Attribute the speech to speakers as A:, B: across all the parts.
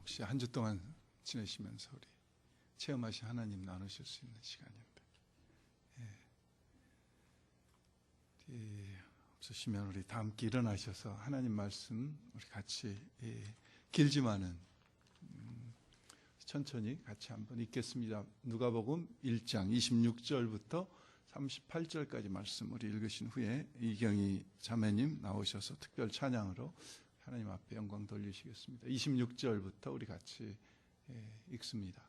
A: 혹시 한 주 동안 지내시면서 우리 체험하신 하나님 나누실 수 있는 시간입니다. 없으시면 우리 다 함께 일어나셔서 하나님 말씀 우리 같이 길지만은 천천히 같이 한번 읽겠습니다. 누가복음 1장 26절부터 38절까지 말씀 우리 읽으신 후에 이경희 자매님 나오셔서 특별 찬양으로 하나님 앞에 영광 돌리시겠습니다. 26절부터 우리 같이 읽습니다.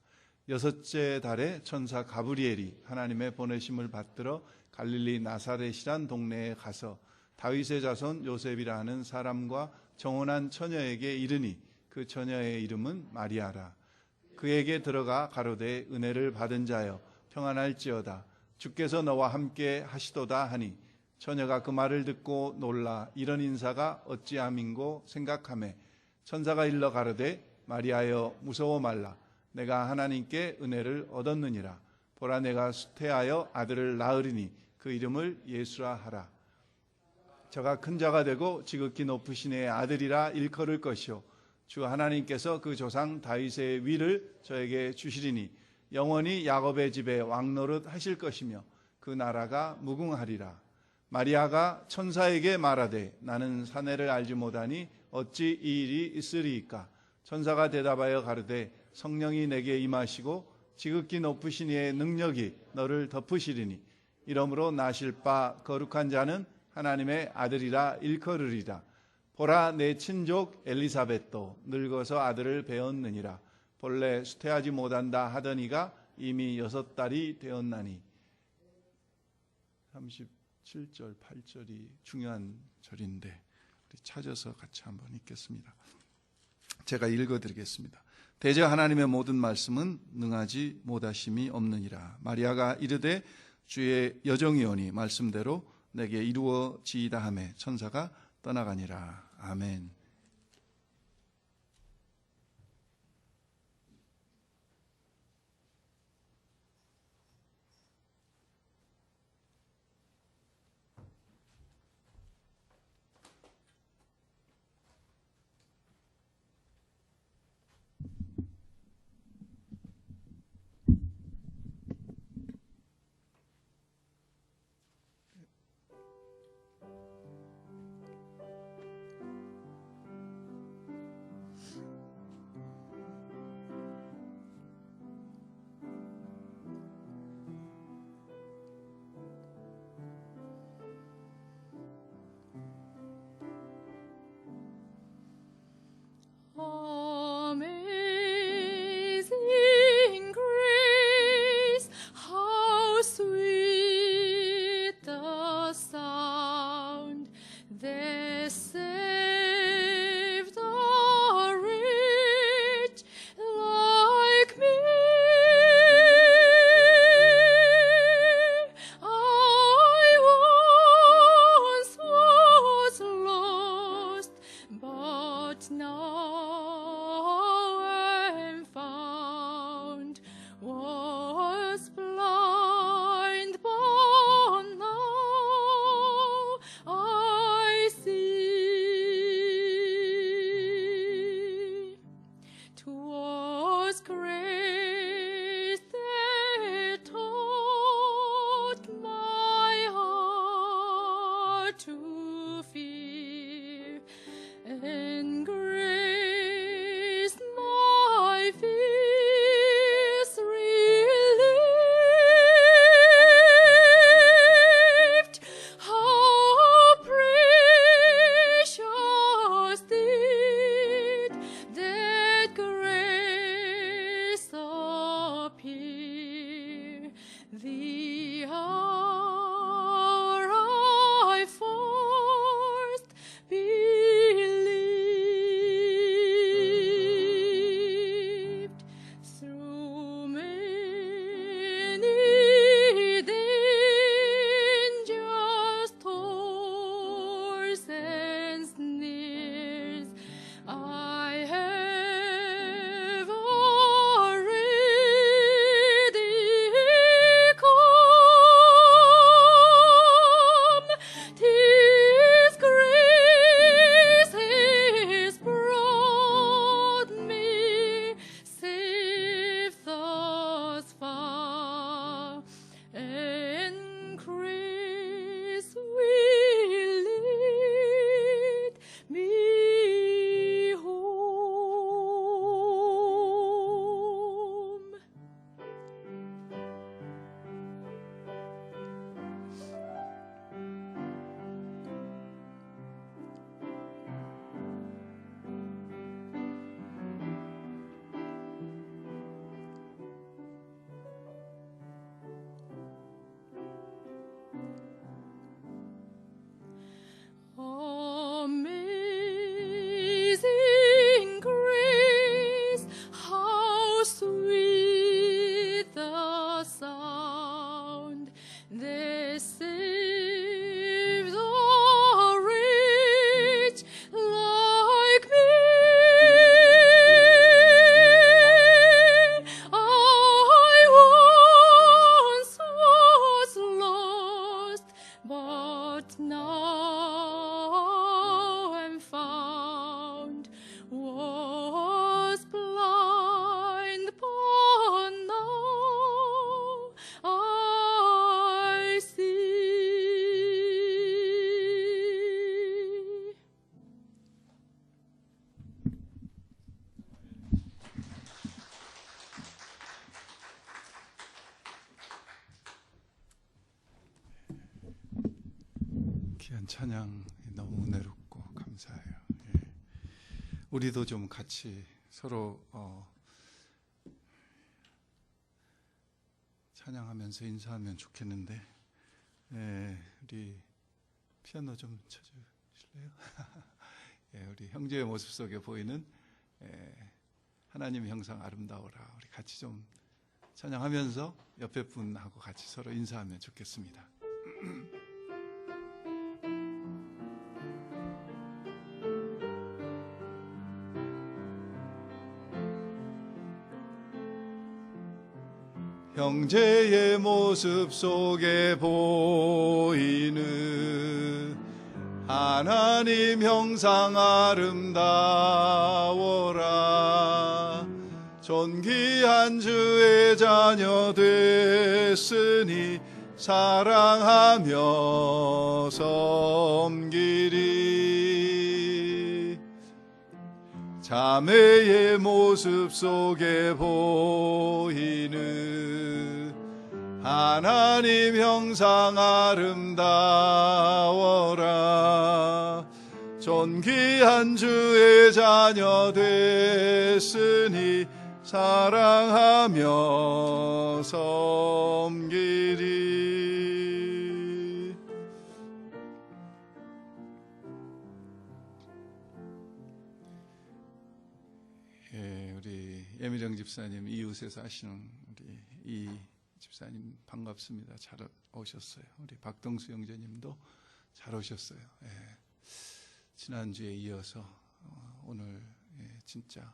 A: 여섯째 달에 천사 가브리엘이 하나님의 보내심을 받들어 갈릴리 나사렛이란 동네에 가서 다윗의 자손 요셉이라 하는 사람과 정혼한 처녀에게 이르니 그 처녀의 이름은 마리아라. 그에게 들어가 가로되 은혜를 받은 자여 평안할지어다. 주께서 너와 함께 하시도다 하니 처녀가 그 말을 듣고 놀라 이런 인사가 어찌함인고 생각하매 천사가 일러 가로되 마리아여 무서워 말라. 내가 하나님께 은혜를 얻었느니라. 보라 내가 수태하여 아들을 낳으리니 그 이름을 예수라 하라. 저가 큰 자가 되고 지극히 높으신 이의 아들이라 일컬을 것이요 주 하나님께서 그 조상 다윗의 위를 저에게 주시리니 영원히 야곱의 집에 왕노릇 하실 것이며 그 나라가 무궁하리라. 마리아가 천사에게 말하되 나는 사내를 알지 못하니 어찌 이 일이 있으리이까. 천사가 대답하여 가로되 성령이 내게 임하시고 지극히 높으신 이의 능력이 너를 덮으시리니 이러므로 나실 바 거룩한 자는 하나님의 아들이라 일컬으리라. 보라 내 친족 엘리사벳도 늙어서 아들을 배었느니라. 본래 수태하지 못한다 하더니가 이미 6달이 되었나니. 37절 8절이 중요한 절인데 우리 찾아서 같이 한번 읽겠습니다. 제가 읽어드리겠습니다. 대저 하나님의 모든 말씀은 능하지 못하심이 없느니라. 마리아가 이르되 주의 여정이오니 말씀대로 내게 이루어지이다 하매 천사가 떠나가니라. 아멘.
B: So
A: 찬양 너무 은혜롭고 감사해요. 예. 우리도 좀 같이 서로 찬양하면서 인사하면 좋겠는데, 우리 피아노 좀 쳐주실래요? 예, 우리 형제의 모습 속에 보이는 하나님의 형상 아름다워라. 우리 같이 좀 찬양하면서 옆에 분하고 같이 서로 인사하면 좋겠습니다. 형제의 모습 속에 보이는 하나님 형상 아름다워라. 존귀한 주의 자녀 됐으니 사랑하며 섬기리. 자매의 모습 속에 보이는 하나님 형상 아름다워라. 존귀한 주의 자녀 됐으니 사랑하며 섬기리. 예, 우리 예미령 집사님, 이웃에서 하시는 우리 이 집사님 반갑습니다. 잘 오셨어요. 우리 박동수 형제님도 잘 오셨어요. 예, 지난주에 이어서 오늘 진짜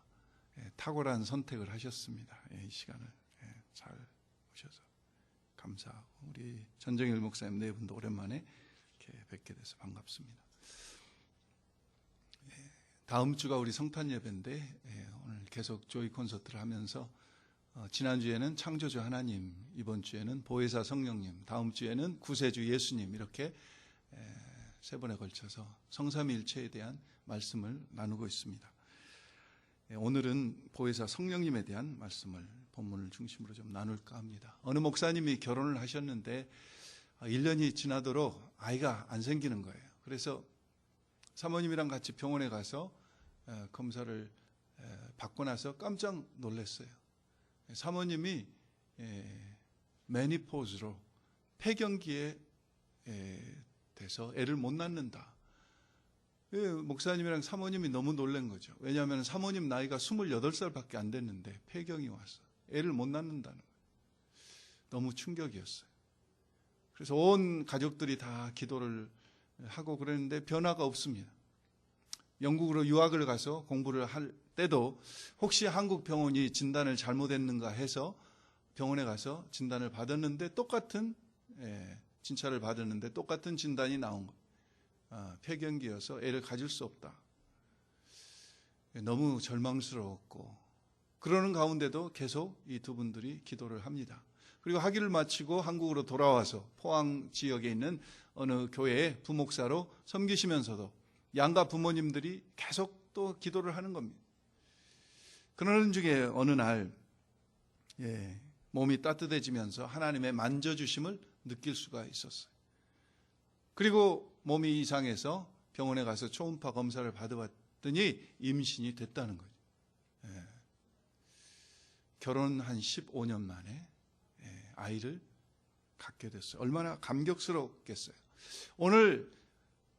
A: 탁월한 선택을 하셨습니다. 이 시간을 잘 오셔서 감사하고, 우리 전정일 목사님 네 분도 오랜만에 이렇게 뵙게 돼서 반갑습니다. 다음 주가 우리 성탄 예배인데 오늘 계속 조이 콘서트를 하면서 지난주에는 창조주 하나님, 이번 주에는 보혜사 성령님, 다음 주에는 구세주 예수님, 이렇게 세 번에 걸쳐서 성삼위일체에 대한 말씀을 나누고 있습니다. 오늘은 보혜사 성령님에 대한 말씀을 본문을 중심으로 좀 나눌까 합니다. 어느 목사님이 결혼을 하셨는데 1년이 지나도록 아이가 안 생기는 거예요. 그래서 사모님이랑 같이 병원에 가서 검사를 받고 나서 깜짝 놀랐어요. 사모님이 메니포즈로 폐경기에 돼서 애를 못 낳는다. 목사님이랑 사모님이 너무 놀란 거죠. 왜냐하면 사모님 나이가 28살밖에 안 됐는데 폐경이 왔어. 애를 못 낳는다는 거예요. 너무 충격이었어요. 그래서 온 가족들이 다 기도를 하고 그랬는데 변화가 없습니다. 영국으로 유학을 가서 공부를 할 때도 혹시 한국 병원이 진단을 잘못했는가 해서 병원에 가서 진단을 받았는데 똑같은 진찰을 받았는데 똑같은 진단이 나온 거예요. 폐경기여서 애를 가질 수 없다. 너무 절망스러웠고, 그러는 가운데도 계속 이 두 분들이 기도를 합니다. 그리고 학위를 마치고 한국으로 돌아와서 포항 지역에 있는 어느 교회의 부목사로 섬기시면서도 양가 부모님들이 계속 또 기도를 하는 겁니다. 그러는 중에 어느 날 몸이 따뜻해지면서 하나님의 만져주심을 느낄 수가 있었어요. 그리고 몸이 이상해서 병원에 가서 초음파 검사를 받아봤더니 임신이 됐다는 거죠. 결혼 한 15년 만에 아이를 갖게 됐어요. 얼마나 감격스럽겠어요. 오늘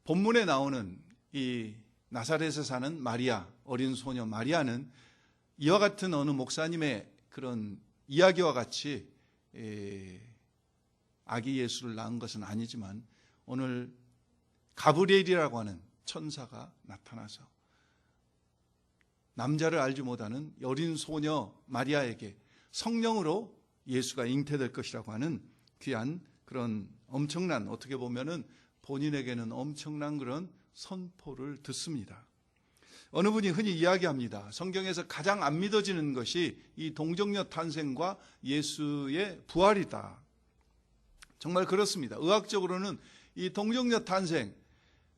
A: 본문에 나오는 이 나사렛에 사는 마리아, 어린 소녀 마리아는 이와 같은 어느 목사님의 그런 이야기와 같이 아기 예수를 낳은 것은 아니지만, 오늘 가브리엘이라고 하는 천사가 나타나서 남자를 알지 못하는 어린 소녀 마리아에게 성령으로 예수가 잉태될 것이라고 하는 귀한 그런 엄청난, 어떻게 보면은 본인에게는 엄청난 그런 선포를 듣습니다. 어느 분이 흔히 이야기합니다. 성경에서 가장 안 믿어지는 것이 이 동정녀 탄생과 예수의 부활이다. 정말 그렇습니다. 의학적으로는 이 동정녀 탄생,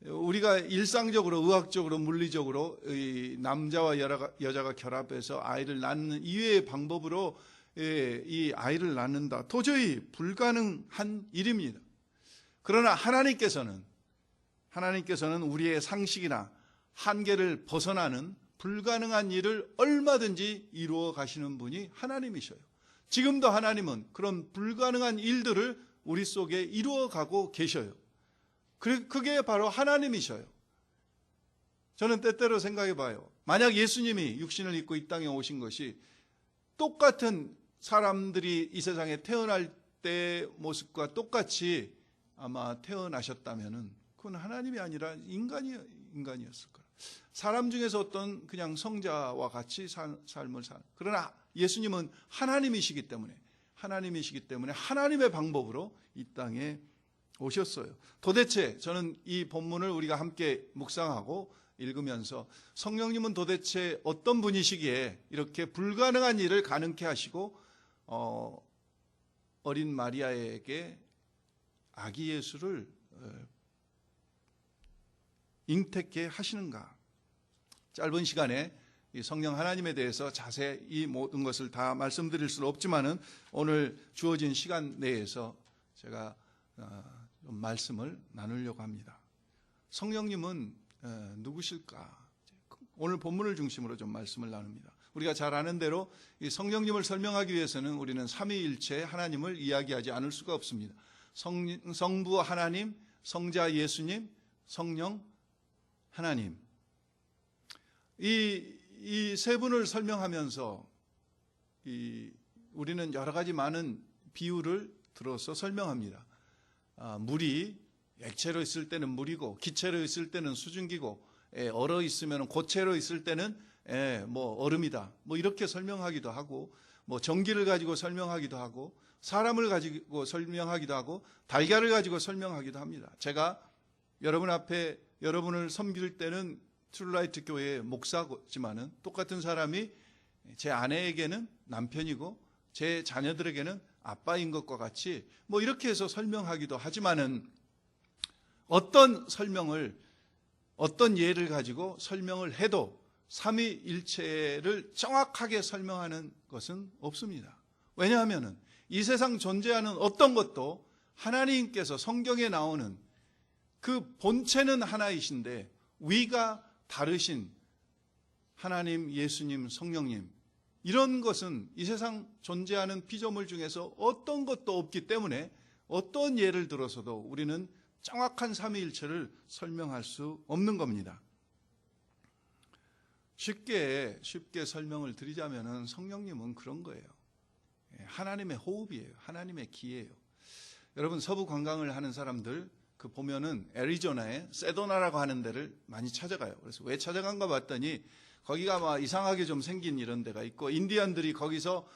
A: 우리가 일상적으로, 의학적으로, 물리적으로 이 남자와 여자가 결합해서 아이를 낳는 이외의 방법으로 이 아이를 낳는다, 도저히 불가능한 일입니다. 그러나 하나님께서는 하나님께서는 우리의 상식이나 한계를 벗어나는 불가능한 일을 얼마든지 이루어 가시는 분이 하나님이셔요. 지금도 하나님은 그런 불가능한 일들을 우리 속에 이루어 가고 계셔요. 그게 바로 하나님이셔요. 저는 때때로 생각해 봐요. 만약 예수님이 육신을 입고 이 땅에 오신 것이 똑같은 사람들이 이 세상에 태어날 때의 모습과 똑같이 아마 태어나셨다면 그건 하나님이 아니라 인간이었을 거예요. 사람 중에서 어떤 그냥 성자와 같이 삶을 사는. 그러나 예수님은 하나님이시기 때문에 하나님의 방법으로 이 땅에 오셨어요. 도대체 저는 이 본문을 우리가 함께 묵상하고 읽으면서 성령님은 도대체 어떤 분이시기에 이렇게 불가능한 일을 가능케 하시고 어린 마리아에게 아기 예수를 잉태케 하시는가? 짧은 시간에 이 성령 하나님에 대해서 자세히 이 모든 것을 다 말씀드릴 수는 없지만은 오늘 주어진 시간 내에서 제가 좀 말씀을 나누려고 합니다. 성령님은 누구실까? 오늘 본문을 중심으로 좀 말씀을 나눕니다. 우리가 잘 아는 대로 이 성령님을 설명하기 위해서는 우리는 삼위일체 하나님을 이야기하지 않을 수가 없습니다. 성부 하나님, 성자 예수님, 성령 하나님. 이 세 분을 설명하면서 우리는 여러 가지 많은 비유를 들어서 설명합니다. 물이 액체로 있을 때는 물이고, 기체로 있을 때는 수증기고, 얼어 있으면 고체로 있을 때는 얼음이다. 이렇게 설명하기도 하고, 전기를 가지고 설명하기도 하고, 사람을 가지고 설명하기도 하고, 달걀을 가지고 설명하기도 합니다. 제가 여러분 앞에 여러분을 섬길 때는 트루라이트 교회의 목사지만은 똑같은 사람이 제 아내에게는 남편이고 제 자녀들에게는 아빠인 것과 같이 이렇게 해서 설명하기도 하지만은 어떤 예를 가지고 설명을 해도 삼위일체를 정확하게 설명하는 것은 없습니다. 왜냐하면 이 세상 존재하는 어떤 것도 하나님께서 성경에 나오는 그 본체는 하나이신데 위가 다르신 하나님, 예수님, 성령님, 이런 것은 이 세상 존재하는 피조물 중에서 어떤 것도 없기 때문에 어떤 예를 들어서도 우리는 정확한 삼위일체를 설명할 수 없는 겁니다. 쉽게 설명을 드리자면 성령님은 그런 거예요. 하나님의 호흡이에요. 하나님의 기예요. 여러분 서부 관광을 하는 사람들 보면은 애리조나에 세도나라고 하는 데를 많이 찾아가요. 그래서 왜 찾아간가 봤더니 거기가 막 이상하게 좀 생긴 이런 데가 있고, 인디언들이 거기서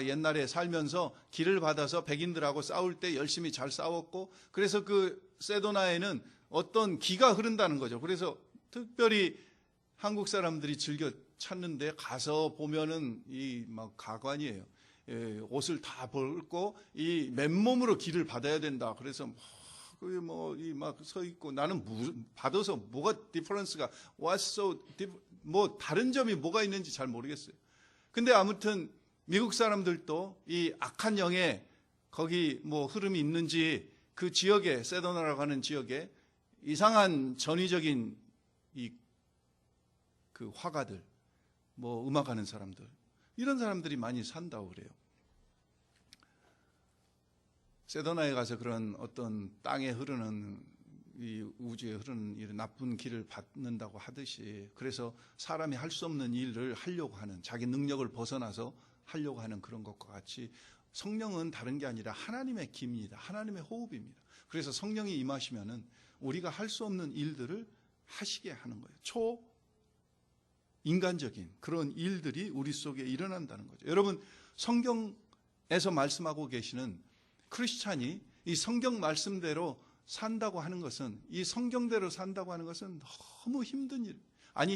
A: 옛날에 살면서 길을 받아서 백인들하고 싸울 때 열심히 잘 싸웠고, 그래서 그 세도나에는 어떤 기가 흐른다는 거죠. 그래서 특별히 한국 사람들이 즐겨 찾는데 가서 보면은 막 가관이에요. 옷을 다 벗고 이 맨몸으로 길을 받아야 된다. 그래서 막 서 있고, 나는 받아서 뭐가 디퍼런스가 다른 점이 뭐가 있는지 잘 모르겠어요. 근데 아무튼 미국 사람들도 이 악한 영에 거기 흐름이 있는지 그 지역에, 세도나라고 하는 지역에 이상한 전위적인 그 화가들, 음악하는 사람들, 이런 사람들이 많이 산다고 그래요. 세도나에 가서 그런 어떤 땅에 흐르는, 이 우주에 흐르는 이런 나쁜 길을 받는다고 하듯이, 그래서 사람이 할 수 없는 일을 하려고 하는, 자기 능력을 벗어나서 하려고 하는 그런 것과 같이 성령은 다른 게 아니라 하나님의 기입니다. 하나님의 호흡입니다. 그래서 성령이 임하시면은 우리가 할 수 없는 일들을 하시게 하는 거예요. 초인간적인 그런 일들이 우리 속에 일어난다는 거죠. 여러분, 성경에서 말씀하고 계시는 크리스찬이 이 성경 말씀대로 산다고 하는 것은, 이 성경대로 산다고 하는 것은 너무 힘든 일,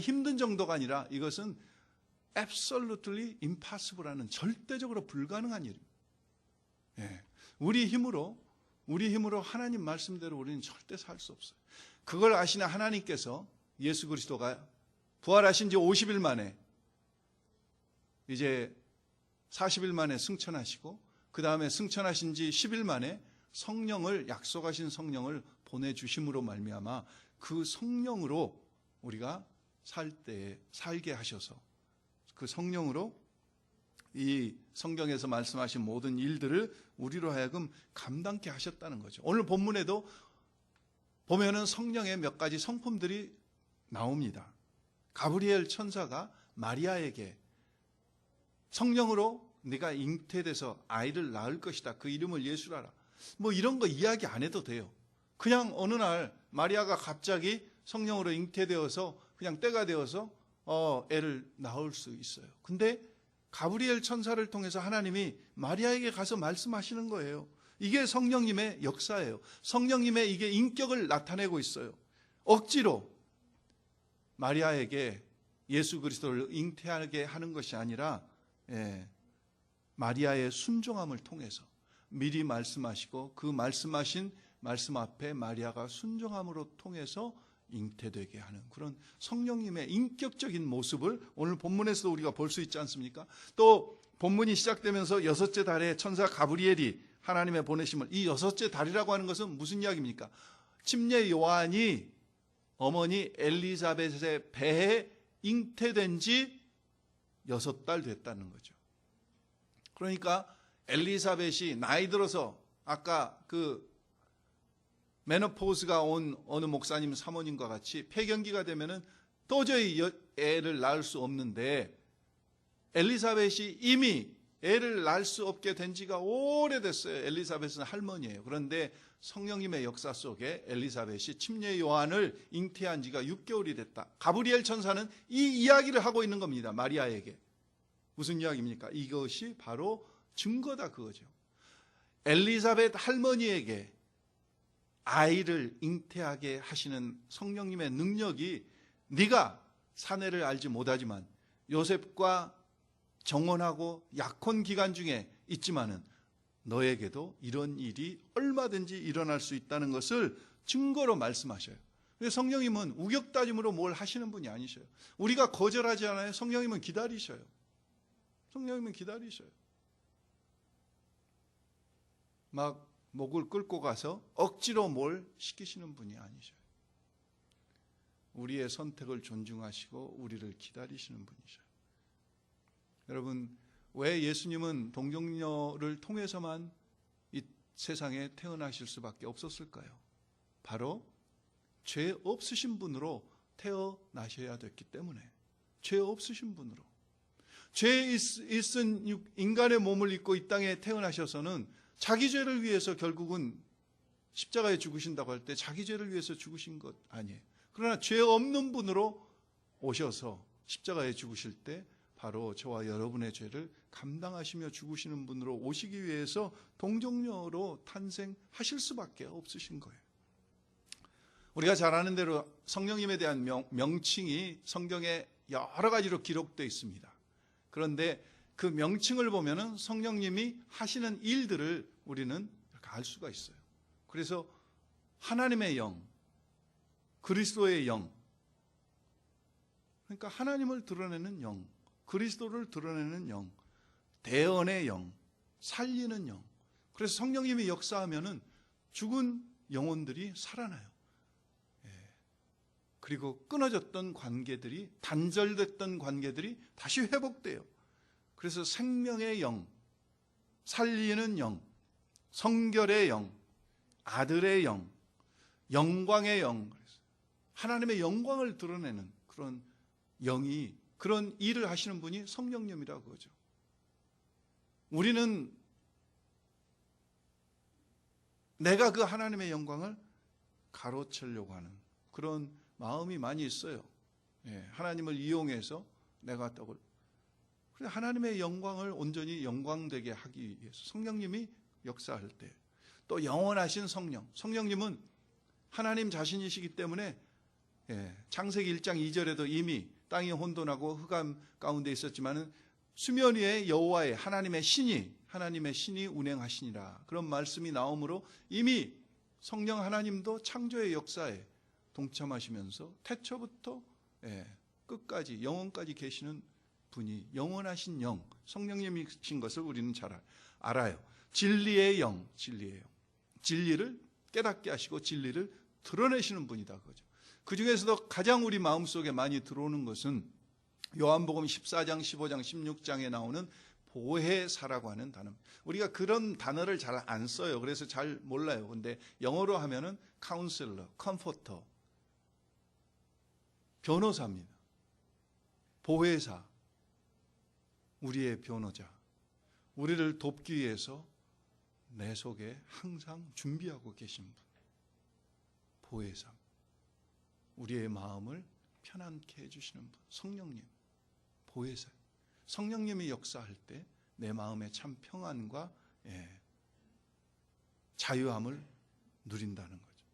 A: 힘든 정도가 아니라 이것은 absolutely impossible 하는, 절대적으로 불가능한 일입니다. 우리 힘으로 하나님 말씀대로 우리는 절대 살 수 없어요. 그걸 아시는 하나님께서 예수 그리스도가 부활하신 지 50일 만에, 이제 40일 만에 승천하시고, 그 다음에 승천하신 지 10일 만에 성령을, 약속하신 성령을 보내주심으로 말미암아 그 성령으로 우리가 살게 하셔서 그 성령으로 이 성경에서 말씀하신 모든 일들을 우리로 하여금 감당케 하셨다는 거죠. 오늘 본문에도 보면은 성령의 몇 가지 성품들이 나옵니다. 가브리엘 천사가 마리아에게 성령으로 네가 잉태돼서 아이를 낳을 것이다. 그 이름을 예수라라. 뭐 이런 거 이야기 안 해도 돼요. 그냥 어느 날 마리아가 갑자기 성령으로 잉태되어서 그냥 때가 되어서 애를 낳을 수 있어요. 근데 가브리엘 천사를 통해서 하나님이 마리아에게 가서 말씀하시는 거예요. 이게 성령님의 역사예요. 성령님의 이게 인격을 나타내고 있어요. 억지로 마리아에게 예수 그리스도를 잉태하게 하는 것이 아니라 마리아의 순종함을 통해서 미리 말씀하시고 그 말씀하신 말씀 앞에 마리아가 순종함으로 통해서 잉태되게 하는 그런 성령님의 인격적인 모습을 오늘 본문에서도 우리가 볼 수 있지 않습니까? 또 본문이 시작되면서 여섯째 달에 천사 가브리엘이 하나님의 보내심을, 이 여섯째 달이라고 하는 것은 무슨 이야기입니까? 침례 요한이 어머니 엘리사벳의 배에 잉태된 지 6달 됐다는 거죠. 그러니까 엘리사벳이 나이 들어서 아까 그 메노포즈가 온 어느 목사님 사모님과 같이 폐경기가 되면은 도저히 애를 낳을 수 없는데 엘리사벳이 이미 애를 낳을 수 없게 된 지가 오래됐어요. 엘리사벳은 할머니예요. 그런데 성령님의 역사 속에 엘리사벳이 침례 요한을 잉태한 지가 6개월이 됐다. 가브리엘 천사는 이 이야기를 하고 있는 겁니다. 마리아에게. 무슨 이야기입니까? 이것이 바로 증거다 그거죠. 엘리사벳 할머니에게 아이를 잉태하게 하시는 성령님의 능력이 네가 사내를 알지 못하지만 요셉과 정혼하고 약혼 기간 중에 있지만은 너에게도 이런 일이 얼마든지 일어날 수 있다는 것을 증거로 말씀하셔요. 성령님은 우격다짐으로 뭘 하시는 분이 아니셔요. 우리가 거절하지 않아요. 성령님은 기다리셔요. 성령님은 기다리셔요. 막 목을 끌고 가서 억지로 뭘 시키시는 분이 아니셔요. 우리의 선택을 존중하시고 우리를 기다리시는 분이셔요. 여러분, 왜 예수님은 동정녀를 통해서만 이 세상에 태어나실 수밖에 없었을까요? 바로 죄 없으신 분으로 태어나셔야 됐기 때문에. 죄 없으신 분으로. 죄 있은 인간의 몸을 입고 이 땅에 태어나셔서는 자기 죄를 위해서 결국은 십자가에 죽으신다고 할 때 자기 죄를 위해서 죽으신 것 아니에요. 그러나 죄 없는 분으로 오셔서 십자가에 죽으실 때 바로 저와 여러분의 죄를 감당하시며 죽으시는 분으로 오시기 위해서 동정녀로 탄생하실 수밖에 없으신 거예요. 우리가 잘 아는 대로 성령님에 대한 명칭이 성경에 여러 가지로 기록되어 있습니다. 그런데 그 명칭을 보면은 성령님이 하시는 일들을 우리는 알 수가 있어요. 그래서 하나님의 영, 그리스도의 영, 그러니까 하나님을 드러내는 영, 그리스도를 드러내는 영, 대언의 영, 살리는 영. 그래서 성령님이 역사하면은 죽은 영혼들이 살아나요. 그리고 끊어졌던 관계들이, 단절됐던 관계들이 다시 회복돼요. 그래서 생명의 영, 살리는 영, 성결의 영, 아들의 영, 영광의 영, 하나님의 영광을 드러내는 그런 영이, 그런 일을 하시는 분이 성령님이라고 하죠. 우리는 내가 그 하나님의 영광을 가로채려고 하는 그런 마음이 많이 있어요. 하나님을 이용해서 내가 떡을, 하나님의 영광을 온전히 영광되게 하기 위해서 성령님이 역사할 때, 또 영원하신 성령, 성령님은 하나님 자신이시기 때문에 창세기 1장 2절에도 이미 땅이 혼돈하고 흑암 가운데 있었지만은 수면 위에 여호와의 하나님의 신이 운행하시니라, 그런 말씀이 나오므로 이미 성령 하나님도 창조의 역사에 동참하시면서 태초부터 끝까지 영원까지 계시는 분이 영원하신 영, 성령님이신 것을 우리는 잘 알아요. 진리의 영, 진리를 깨닫게 하시고 진리를 드러내시는 분이다 그거죠. 그 중에서도 가장 우리 마음속에 많이 들어오는 것은 요한복음 14장, 15장, 16장에 나오는 보혜사라고 하는 단어. 우리가 그런 단어를 잘 안 써요. 그래서 잘 몰라요. 근데 영어로 하면은 카운셀러, 컴포터, 변호사입니다. 보혜사, 우리의 변호자, 우리를 돕기 위해서 내 속에 항상 준비하고 계신 분, 보혜사, 우리의 마음을 편안케 해주시는 분, 성령님, 보혜사. 성령님이 역사할 때 내 마음에 참 평안과 자유함을 누린다는 거죠.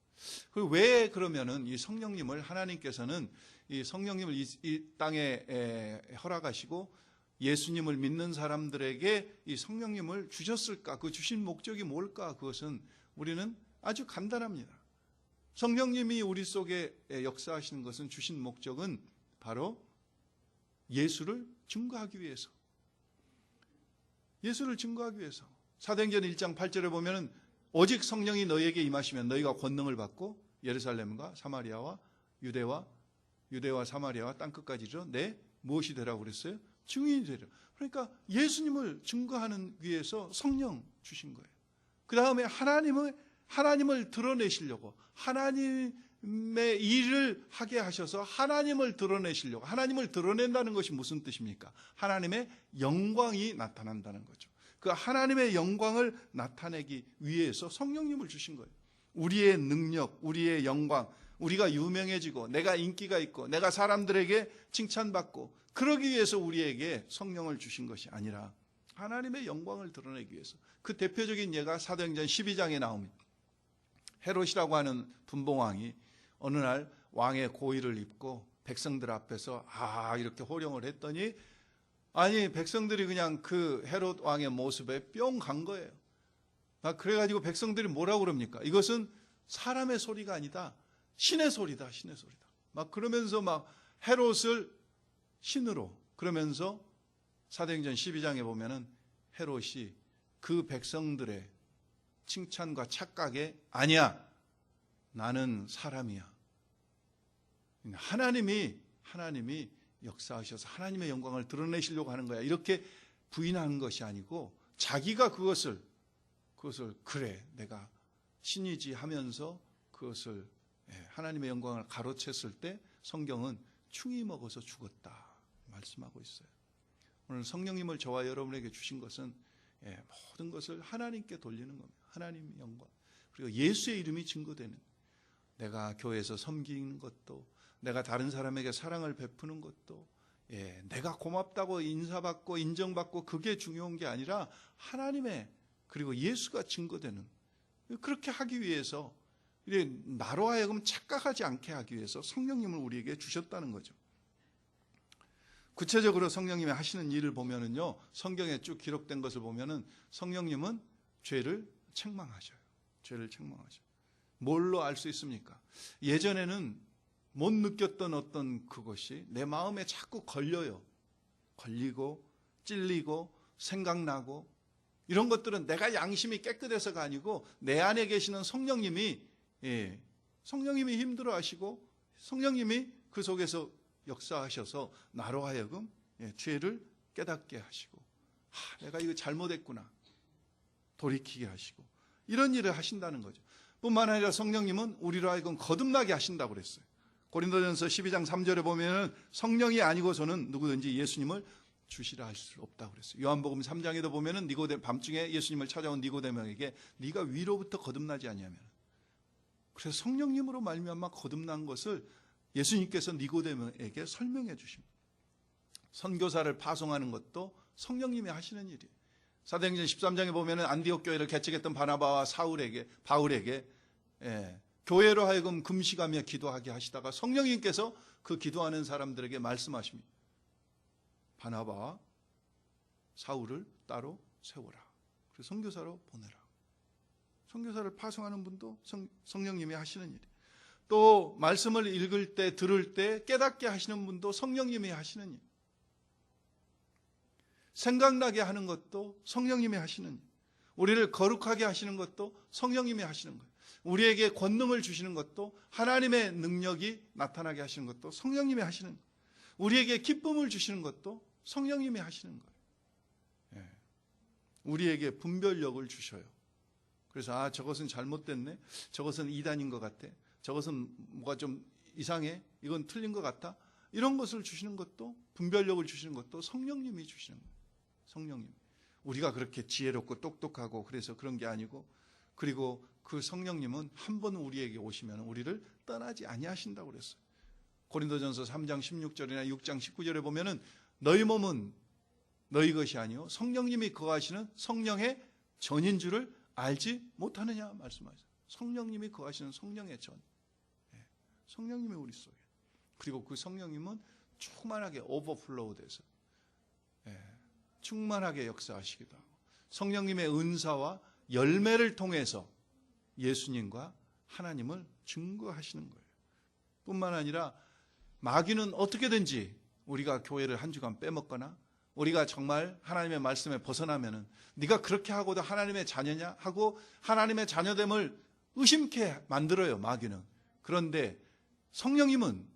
A: 그리고 왜 그러면은 이 성령님을 하나님께서는 이 성령님을 이 땅에 허락하시고 예수님을 믿는 사람들에게 이 성령님을 주셨을까? 그 주신 목적이 뭘까? 그것은 우리는 아주 간단합니다. 성령님이 우리 속에 역사하시는 것은 주신 목적은 바로 예수를 증거하기 위해서. 예수를 증거하기 위해서. 사도행전 1장 8절에 보면은 오직 성령이 너희에게 임하시면 너희가 권능을 받고 예루살렘과 사마리아와 유대와 사마리아와 땅끝까지 이르러 내 무엇이 되라고 그랬어요? 증인이 되라. 그러니까 예수님을 증거하는 위해서 성령 주신 거예요. 그 다음에 하나님을 드러내시려고, 하나님의 일을 하게 하셔서 하나님을 드러내시려고. 하나님을 드러낸다는 것이 무슨 뜻입니까? 하나님의 영광이 나타난다는 거죠. 그 하나님의 영광을 나타내기 위해서 성령님을 주신 거예요. 우리의 능력, 우리의 영광, 우리가 유명해지고 내가 인기가 있고 내가 사람들에게 칭찬받고 그러기 위해서 우리에게 성령을 주신 것이 아니라 하나님의 영광을 드러내기 위해서. 그 대표적인 예가 사도행전 12장에 나옵니다. 헤롯이라고 하는 분봉왕이 어느 날 왕의 고위를 입고 백성들 앞에서 이렇게 호령을 했더니 백성들이 그냥 그 헤롯 왕의 모습에 뿅 간 거예요. 그래가지고 백성들이 뭐라고 그럽니까? 이것은 사람의 소리가 아니다. 신의 소리다, 신의 소리다. 그러면서 헤롯을 신으로, 그러면서 사도행전 12장에 보면은 헤롯이 그 백성들의 칭찬과 착각에 아니야, 나는 사람이야. 하나님이 역사하셔서 하나님의 영광을 드러내시려고 하는 거야. 이렇게 부인하는 것이 아니고 자기가 그것을 그래 내가 신이지 하면서 그것을 하나님의 영광을 가로챘을 때 성경은 충이 먹어서 죽었다 말씀하고 있어요. 오늘 성령님을 저와 여러분에게 주신 것은 모든 것을 하나님께 돌리는 겁니다. 하나님 영광. 그리고 예수의 이름이 증거되는, 내가 교회에서 섬기는 것도, 내가 다른 사람에게 사랑을 베푸는 것도, 내가 고맙다고 인사받고 인정받고 그게 중요한 게 아니라 하나님의, 그리고 예수가 증거되는, 그렇게 하기 위해서, 나로 하여금 착각하지 않게 하기 위해서 성령님을 우리에게 주셨다는 거죠. 구체적으로 성령님이 하시는 일을 보면은요, 성경에 쭉 기록된 것을 보면은 성령님은 죄를 책망하셔요. 죄를 책망하셔요. 뭘로 알 수 있습니까? 예전에는 못 느꼈던 어떤 그것이 내 마음에 자꾸 걸려요. 걸리고 찔리고 생각나고, 이런 것들은 내가 양심이 깨끗해서가 아니고 내 안에 계시는 성령님이 힘들어 하시고 성령님이 그 속에서 역사하셔서 나로 하여금 죄를 깨닫게 하시고, 내가 이거 잘못했구나 돌이키게 하시고, 이런 일을 하신다는 거죠. 뿐만 아니라 성령님은 우리로 하여금 거듭나게 하신다고 그랬어요. 고린도전서 12장 3절에 보면 성령이 아니고서는 누구든지 예수님을 주시라 할 수 없다고 그랬어요. 요한복음 3장에도 보면은 밤중에 예수님을 찾아온 니고데모에게 네가 위로부터 거듭나지 아니하면, 그래서 성령님으로 말미암아 거듭난 것을 예수님께서 니고데모에게 설명해 주십니다. 선교사를 파송하는 것도 성령님이 하시는 일이에요. 사도행전 13장에 보면은 안디옥 교회를 개척했던 바나바와 바울에게 교회로 하여금 금식하며 기도하게 하시다가 성령님께서 그 기도하는 사람들에게 말씀하십니다. 바나바와 사울을 따로 세워라. 그래서 선교사로 보내라. 선교사를 파송하는 분도 성령님이 하시는 일이에요. 또 말씀을 읽을 때, 들을 때 깨닫게 하시는 분도 성령님이 하시는 일. 생각나게 하는 것도 성령님이 하시는 일. 우리를 거룩하게 하시는 것도 성령님이 하시는 거예요. 우리에게 권능을 주시는 것도, 하나님의 능력이 나타나게 하시는 것도 성령님이 하시는 거예요. 우리에게 기쁨을 주시는 것도 성령님이 하시는 거예요. 예. 우리에게 분별력을 주셔요. 그래서 저것은 잘못됐네, 저것은 이단인 것 같아, 저것은 뭐가 좀 이상해, 이건 틀린 것 같아, 이런 것을 주시는 것도, 분별력을 주시는 것도 성령님이 주시는 거예요. 성령님. 우리가 그렇게 지혜롭고 똑똑하고 그래서 그런 게 아니고, 그리고 그 성령님은 한 번 우리에게 오시면 우리를 떠나지 아니하신다고 그랬어요. 고린도전서 3장 16절이나 6장 19절에 보면은 너희 몸은 너희 것이 아니요 성령님이 거하시는 성령의 전인 줄을 알지 못하느냐 말씀하셨어요. 성령님이 거하시는 성령의 전. 성령님이 우리 속에. 그리고 그 성령님은 충만하게 오버플로우 돼서 충만하게 역사하시기도 하고, 성령님의 은사와 열매를 통해서 예수님과 하나님을 증거하시는 거예요. 뿐만 아니라 마귀는 어떻게든지 우리가 교회를 한 주간 빼먹거나, 우리가 정말 하나님의 말씀에 벗어나면은 네가 그렇게 하고도 하나님의 자녀냐 하고 하나님의 자녀됨을 의심케 만들어요, 마귀는. 그런데 성령님은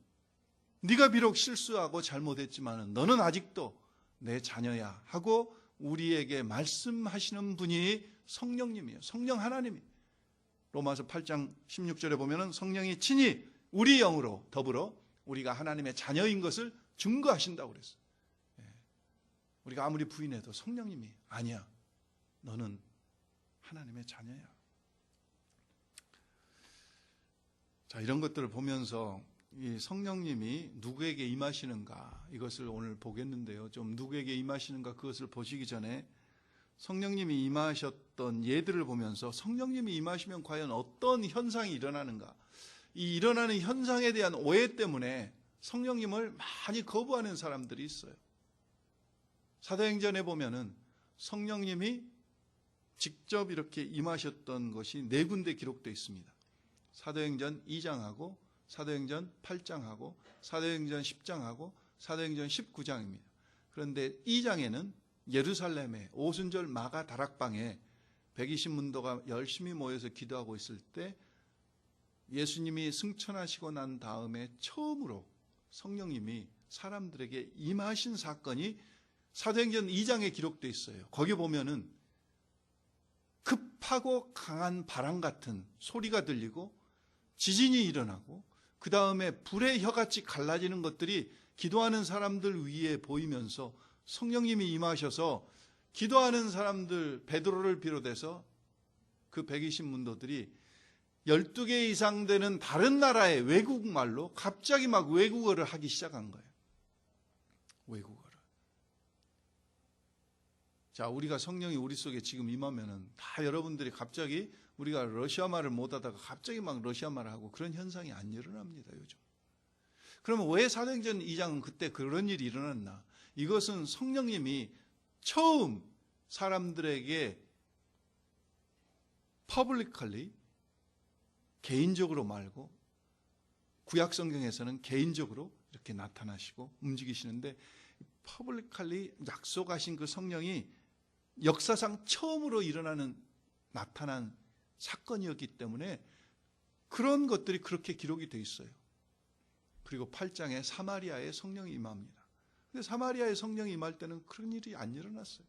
A: 네가 비록 실수하고 잘못했지만은 너는 아직도 내 자녀야 하고 우리에게 말씀하시는 분이 성령님이에요. 성령 하나님이. 로마서 8장 16절에 보면은 성령이 친히 우리 영으로 더불어 우리가 하나님의 자녀인 것을 증거하신다고 그랬어요. 우리가 아무리 부인해도 성령님이 아니야, 너는 하나님의 자녀야. 자, 이런 것들을 보면서 이 성령님이 누구에게 임하시는가, 이것을 오늘 보겠는데요. 좀 누구에게 임하시는가 그것을 보시기 전에 성령님이 임하셨던 예들을 보면서 성령님이 임하시면 과연 어떤 현상이 일어나는가, 이 일어나는 현상에 대한 오해 때문에 성령님을 많이 거부하는 사람들이 있어요. 사도행전에 보면은 성령님이 직접 이렇게 임하셨던 것이 4군데 기록되어 있습니다. 사도행전 2장하고 사도행전 8장하고 사도행전 10장하고 사도행전 19장입니다. 그런데 2장에는 예루살렘의 오순절 마가 다락방에 120문도가 열심히 모여서 기도하고 있을 때 예수님이 승천하시고 난 다음에 처음으로 성령님이 사람들에게 임하신 사건이 사도행전 2장에 기록되어 있어요. 거기 보면은 급하고 강한 바람 같은 소리가 들리고 지진이 일어나고 그 다음에 불의 혀같이 갈라지는 것들이 기도하는 사람들 위에 보이면서 성령님이 임하셔서 기도하는 사람들 베드로를 비롯해서 그 120문도들이 12개 이상 되는 다른 나라의 외국말로 갑자기 막 외국어를 하기 시작한 거예요. 외국어를. 자, 우리가 성령이 우리 속에 지금 임하면은 다 여러분들이 갑자기 우리가 러시아 말을 못하다가 갑자기 막 러시아 말을 하고 그런 현상이 안 일어납니다, 요즘. 그러면 왜 사도행전 2장은 그때 그런 일이 일어났나? 이것은 성령님이 처음 사람들에게 publicly, 개인적으로 말고, 구약 성경에서는 개인적으로 이렇게 나타나시고 움직이시는데, publicly 약속하신 그 성령이 역사상 처음으로 나타난 사건이었기 때문에 그런 것들이 그렇게 기록이 되어 있어요. 그리고 8장에 사마리아에 성령이 임합니다. 근데 사마리아에 성령이 임할 때는 그런 일이 안 일어났어요.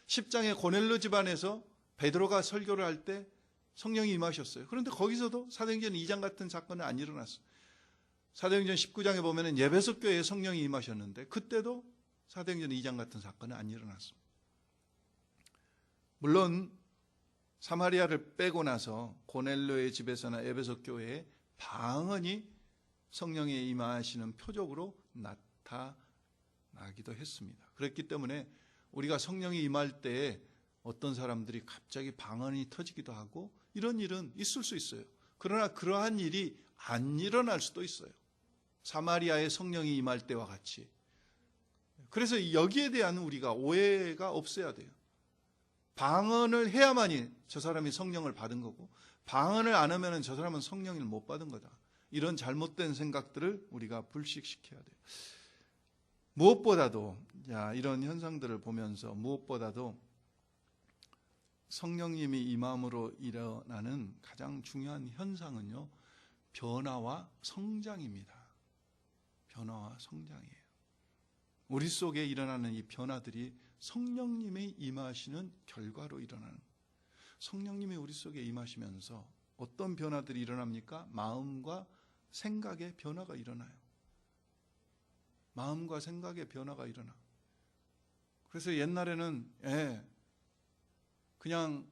A: 10장에 고넬료 집안에서 베드로가 설교를 할 때 성령이 임하셨어요. 그런데 거기서도 사도행전 2장 같은 사건은 안 일어났어요. 사도행전 19장에 보면 예배소 교회에 성령이 임하셨는데 그때도 사도행전 2장 같은 사건은 안 일어났습니다. 물론 사마리아를 빼고 나서 고넬료의 집에서나 에베소 교회에 방언이 성령이 임하시는 표적으로 나타나기도 했습니다. 그렇기 때문에 우리가 성령이 임할 때에 어떤 사람들이 갑자기 방언이 터지기도 하고 이런 일은 있을 수 있어요. 그러나 그러한 일이 안 일어날 수도 있어요. 사마리아의 성령이 임할 때와 같이. 그래서 여기에 대한 우리가 오해가 없어야 돼요. 방언을 해야만이 저 사람이 성령을 받은 거고 방언을 안 하면 저 사람은 성령을 못 받은 거다. 이런 잘못된 생각들을 우리가 불식시켜야 돼요. 무엇보다도 이런 현상들을 보면서 무엇보다도 성령님이 임함으로 일어나는 가장 중요한 현상은요, 변화와 성장입니다. 변화와 성장이에요. 우리 속에 일어나는 이 변화들이 성령님의 임하시는 결과로 일어나는 거예요. 성령님이 우리 속에 임하시면서 어떤 변화들이 일어납니까? 마음과 생각의 변화가 일어나요. 마음과 생각의 변화가 일어나. 그래서 옛날에는 그냥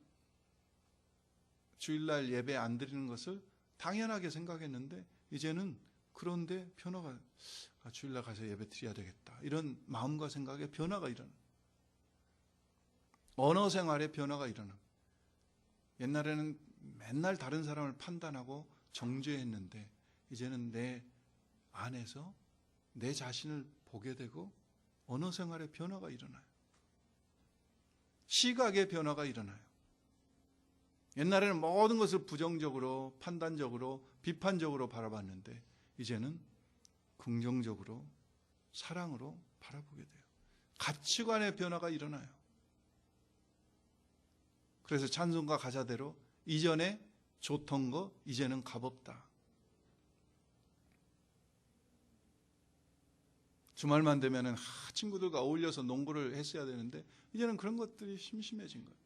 A: 주일날 예배 안 드리는 것을 당연하게 생각했는데 이제는 그런데 변화가, 주일날 가서 예배 드려야 되겠다, 이런 마음과 생각의 변화가 일어나. 언어 생활의 변화가 일어나. 옛날에는 맨날 다른 사람을 판단하고 정죄했는데 이제는 내 안에서 내 자신을 보게 되고 언어 생활의 변화가 일어나요. 시각의 변화가 일어나요. 옛날에는 모든 것을 부정적으로, 판단적으로, 비판적으로 바라봤는데 이제는 긍정적으로, 사랑으로 바라보게 돼요. 가치관의 변화가 일어나요. 그래서 찬송가 가사대로 이전에 좋던 거 이제는 값없다. 주말만 되면은 친구들과 어울려서 농구를 했어야 되는데 이제는 그런 것들이 심심해진 거예요.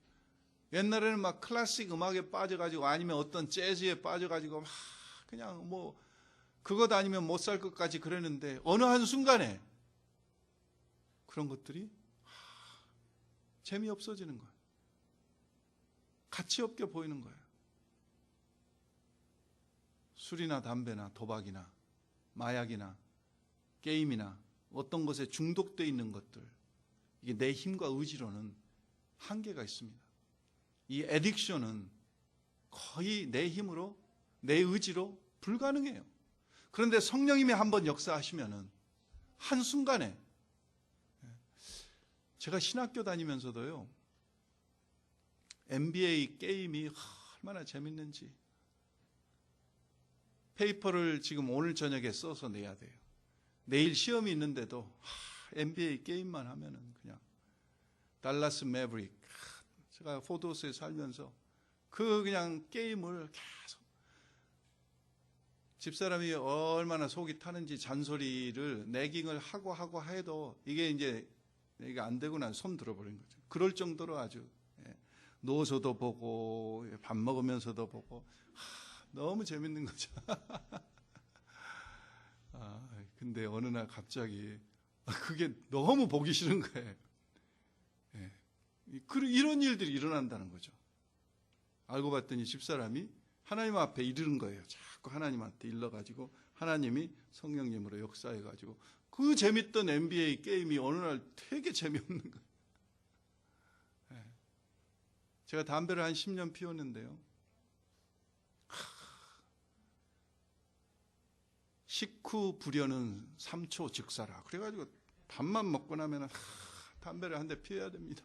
A: 옛날에는 막 클래식 음악에 빠져가지고 아니면 어떤 재즈에 빠져가지고 막 그냥 뭐 그것 아니면 못 살 것까지 그랬는데 어느 한순간에 그런 것들이 재미없어지는 거예요. 가치 없게 보이는 거예요. 술이나 담배나 도박이나 마약이나 게임이나 어떤 것에 중독되어 있는 것들, 이게 내 힘과 의지로는 한계가 있습니다. 이 애딕션은 거의 내 힘으로, 내 의지로 불가능해요. 그런데 성령님이 한번 역사하시면은 한순간에, 제가 신학교 다니면서도요, NBA 게임이 얼마나 재밌는지, 페이퍼를 지금 오늘 저녁에 써서 내야 돼요. 내일 시험이 있는데도 NBA 게임만 하면은 그냥 달라스 매브릭, 제가 포도스에 살면서 그냥 게임을 계속, 집사람이 얼마나 속이 타는지 잔소리를 내깅을 하고 해도 이게 이제 안 되고 난 손 들어버린 거죠. 그럴 정도로 아주 노서도 보고 밥 먹으면서도 보고 너무 재밌는 거죠. 근데 어느 날 갑자기 그게 너무 보기 싫은 거예요. 이런 일들이 일어난다는 거죠. 알고 봤더니 집사람이 하나님 앞에 이르는 거예요. 자꾸 하나님한테 일러가지고 하나님이 성령님으로 역사해가지고 그 재밌던 NBA 게임이 어느 날 되게 재미없는 거예요. 제가 담배를 한 10년 피웠는데요. 식후 불여는 3초 즉사라. 그래가지고 밥만 먹고 나면 담배를 한 대 피워야 됩니다.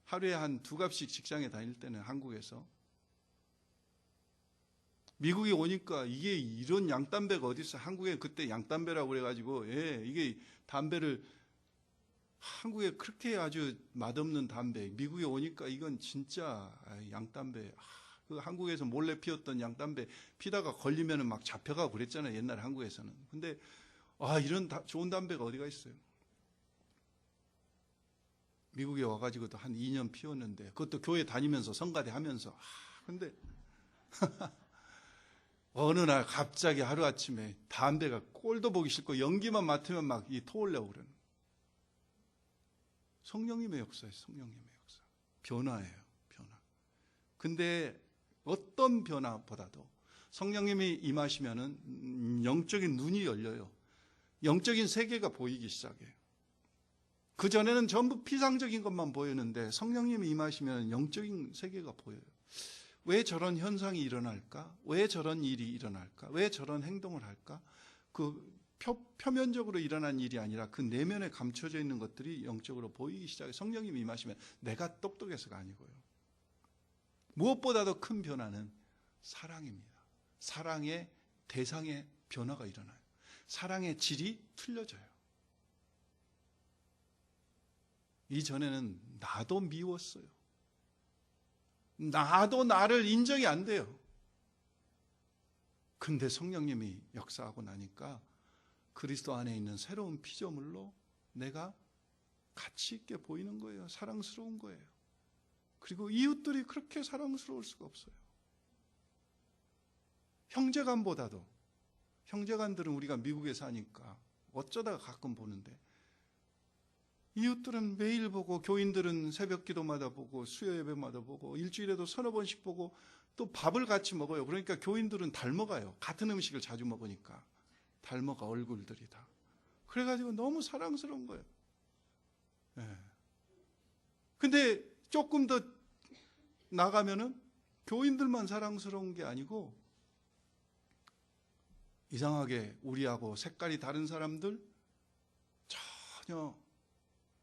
A: 하루에 한 2갑씩 직장에 다닐 때는 한국에서. 미국에 오니까 이게 이런 양담배가 어디 있어. 한국에 그때 양담배라고 그래가지고 이게 담배를 한국에 그렇게 아주 맛없는 담배, 미국에 오니까 이건 진짜 양담배. 그 한국에서 몰래 피웠던 양담배 피다가 걸리면은 막 잡혀가고 그랬잖아요. 옛날 한국에서는. 근데 이런 좋은 담배가 어디가 있어요. 미국에 와가지고도 한 2년 피웠는데 그것도 교회 다니면서 성가대 하면서 근데 어느 날 갑자기 하루아침에 담배가 꼴도 보기 싫고 연기만 맡으면 막 이 토하려고 그러는. 성령님의 역사예요. 성령님의 역사. 변화예요. 변화. 근데 어떤 변화보다도 성령님이 임하시면은 영적인 눈이 열려요. 영적인 세계가 보이기 시작해요. 그전에는 전부 피상적인 것만 보였는데 성령님이 임하시면 영적인 세계가 보여요. 왜 저런 현상이 일어날까? 왜 저런 일이 일어날까? 왜 저런 행동을 할까? 그 표면적으로 일어난 일이 아니라 그 내면에 감춰져 있는 것들이 영적으로 보이기 시작해요. 성령님이 임하시면 내가 똑똑해서가 아니고요. 무엇보다도 큰 변화는 사랑입니다. 사랑의 대상의 변화가 일어나요. 사랑의 질이 틀려져요. 이전에는 나도 미웠어요. 나도 나를 인정이 안 돼요. 근데 성령님이 역사하고 나니까 그리스도 안에 있는 새로운 피조물로 내가 가치 있게 보이는 거예요. 사랑스러운 거예요. 그리고 이웃들이 그렇게 사랑스러울 수가 없어요. 형제간보다도, 형제간들은 우리가 미국에 사니까 어쩌다가 가끔 보는데, 이웃들은 매일 보고, 교인들은 새벽 기도마다 보고, 수요 예배마다 보고, 일주일에도 서너 번씩 보고, 또 밥을 같이 먹어요. 그러니까 교인들은 닮아가요. 같은 음식을 자주 먹으니까 닮아가, 얼굴들이 다. 그래가지고 너무 사랑스러운 거예요. 네. 근데 조금 더 나가면은 교인들만 사랑스러운 게 아니고, 이상하게 우리하고 색깔이 다른 사람들, 전혀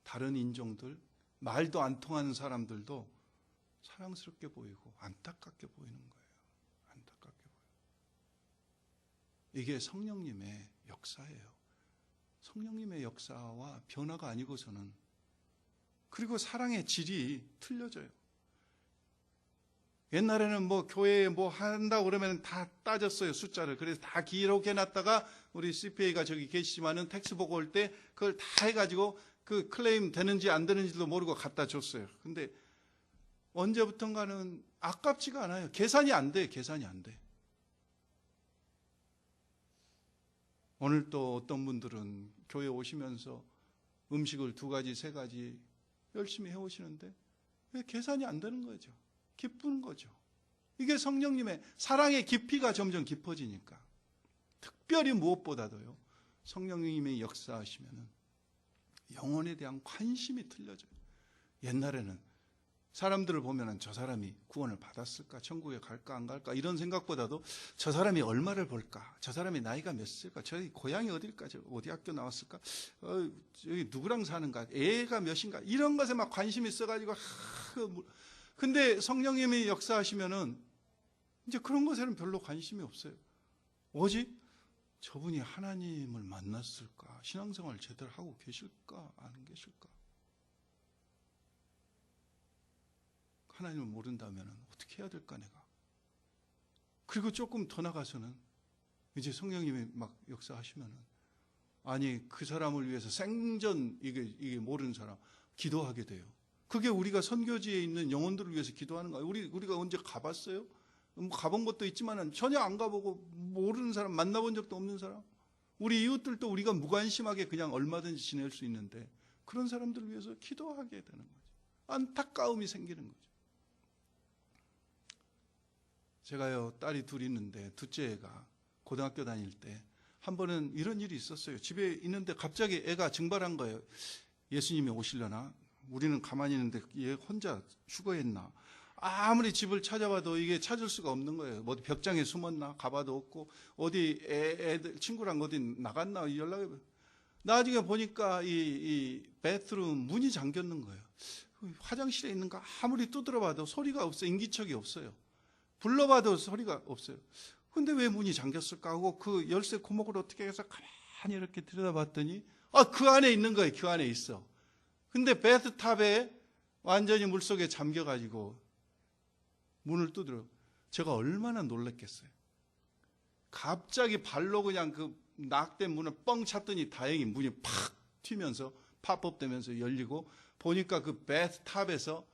A: 다른 인종들, 말도 안 통하는 사람들도 사랑스럽게 보이고 안타깝게 보이는 거예요. 안타깝게 보여요. 이게 성령님의 역사예요. 성령님의 역사와 변화가 아니고서는, 그리고 사랑의 질이 틀려져요. 옛날에는 뭐 교회에 뭐 한다고 그러면 다 따졌어요, 숫자를. 그래서 다 기록해놨다가 우리 CPA가 저기 계시지만은 텍스 보고 올 때 그걸 다 해가지고 그 클레임 되는지 안 되는지도 모르고 갖다 줬어요. 근데 언제부턴가는 아깝지가 않아요. 계산이 안 돼, 계산이 안 돼. 오늘 또 어떤 분들은 교회 오시면서 음식을 2가지, 3가지 열심히 해오시는데 왜 계산이 안 되는 거죠? 기쁜 거죠. 이게 성령님의 사랑의 깊이가 점점 깊어지니까. 특별히 무엇보다도요, 성령님의 역사하시면은 영혼에 대한 관심이 틀려져요. 옛날에는 사람들을 보면은 저 사람이 구원을 받았을까, 천국에 갈까 안 갈까 이런 생각보다도 저 사람이 얼마를 벌까, 저 사람이 나이가 몇일까, 저희 고향이 어딜까, 어디 학교 나왔을까, 여기 누구랑 사는가, 애가 몇인가, 이런 것에 막 관심이 있어가지고. 근데 성령님이 역사하시면은 이제 그런 것에는 별로 관심이 없어요. 오직 저분이 하나님을 만났을까, 신앙생활 제대로 하고 계실까 안 계실까, 하나님을 모른다면 어떻게 해야 될까 내가. 그리고 조금 더 나가서는 이제 성령님이 막 역사하시면은, 아니 그 사람을 위해서 생전 이게 모르는 사람 기도하게 돼요. 그게 우리가 선교지에 있는 영혼들을 위해서 기도하는 거예요. 우리가 언제 가봤어요? 뭐 가본 것도 있지만 전혀 안 가보고 모르는 사람, 만나본 적도 없는 사람, 우리 이웃들도 우리가 무관심하게 그냥 얼마든지 지낼 수 있는데 그런 사람들을 위해서 기도하게 되는 거죠. 안타까움이 생기는 거죠. 제가요, 딸이 2 있는데 둘째 애가 고등학교 다닐 때 한 번은 이런 일이 있었어요. 집에 있는데 갑자기 애가 증발한 거예요. 예수님이 오시려나? 우리는 가만히 있는데 얘 혼자 휴거했나? 아무리 집을 찾아봐도 이게 찾을 수가 없는 거예요. 어디 벽장에 숨었나? 가봐도 없고, 어디 애들 친구랑 어디 나갔나? 연락해. 나중에 보니까 이 베트룸 문이 잠겼는 거예요. 화장실에 있는가? 아무리 두드려봐도 소리가 없어요. 인기척이 없어요. 불러봐도 소리가 없어요. 근데 왜 문이 잠겼을까 하고 그 열쇠 고목을 어떻게 해서 가만히 이렇게 들여다봤더니 그 안에 있는 거예요. 그 안에 있어. 근데 베트탑에 완전히 물속에 잠겨가지고 문을 두드려. 제가 얼마나 놀랐겠어요. 갑자기 발로 그냥 그 낙된 문을 뻥 찼더니 다행히 문이 팍 튀면서 팝업 되면서 열리고, 보니까 그 베트탑에서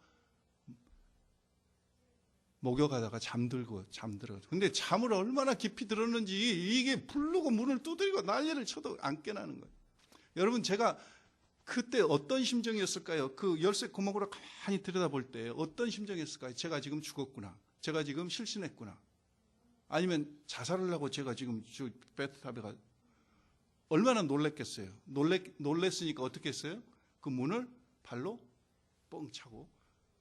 A: 목욕하다가 잠들어. 근데 잠을 얼마나 깊이 들었는지 이게 부르고 문을 두드리고 난리를 쳐도 안 깨나는 거예요. 여러분, 제가 그때 어떤 심정이었을까요? 그 열쇠 고목으로 가만히 들여다볼 때 어떤 심정이었을까요? 제가 지금 죽었구나. 제가 지금 실신했구나. 아니면 자살을 하고 제가 지금 베트탑에 가. 얼마나 놀랬겠어요. 놀랬으니까 어떻게 했어요? 그 문을 발로 뻥 차고,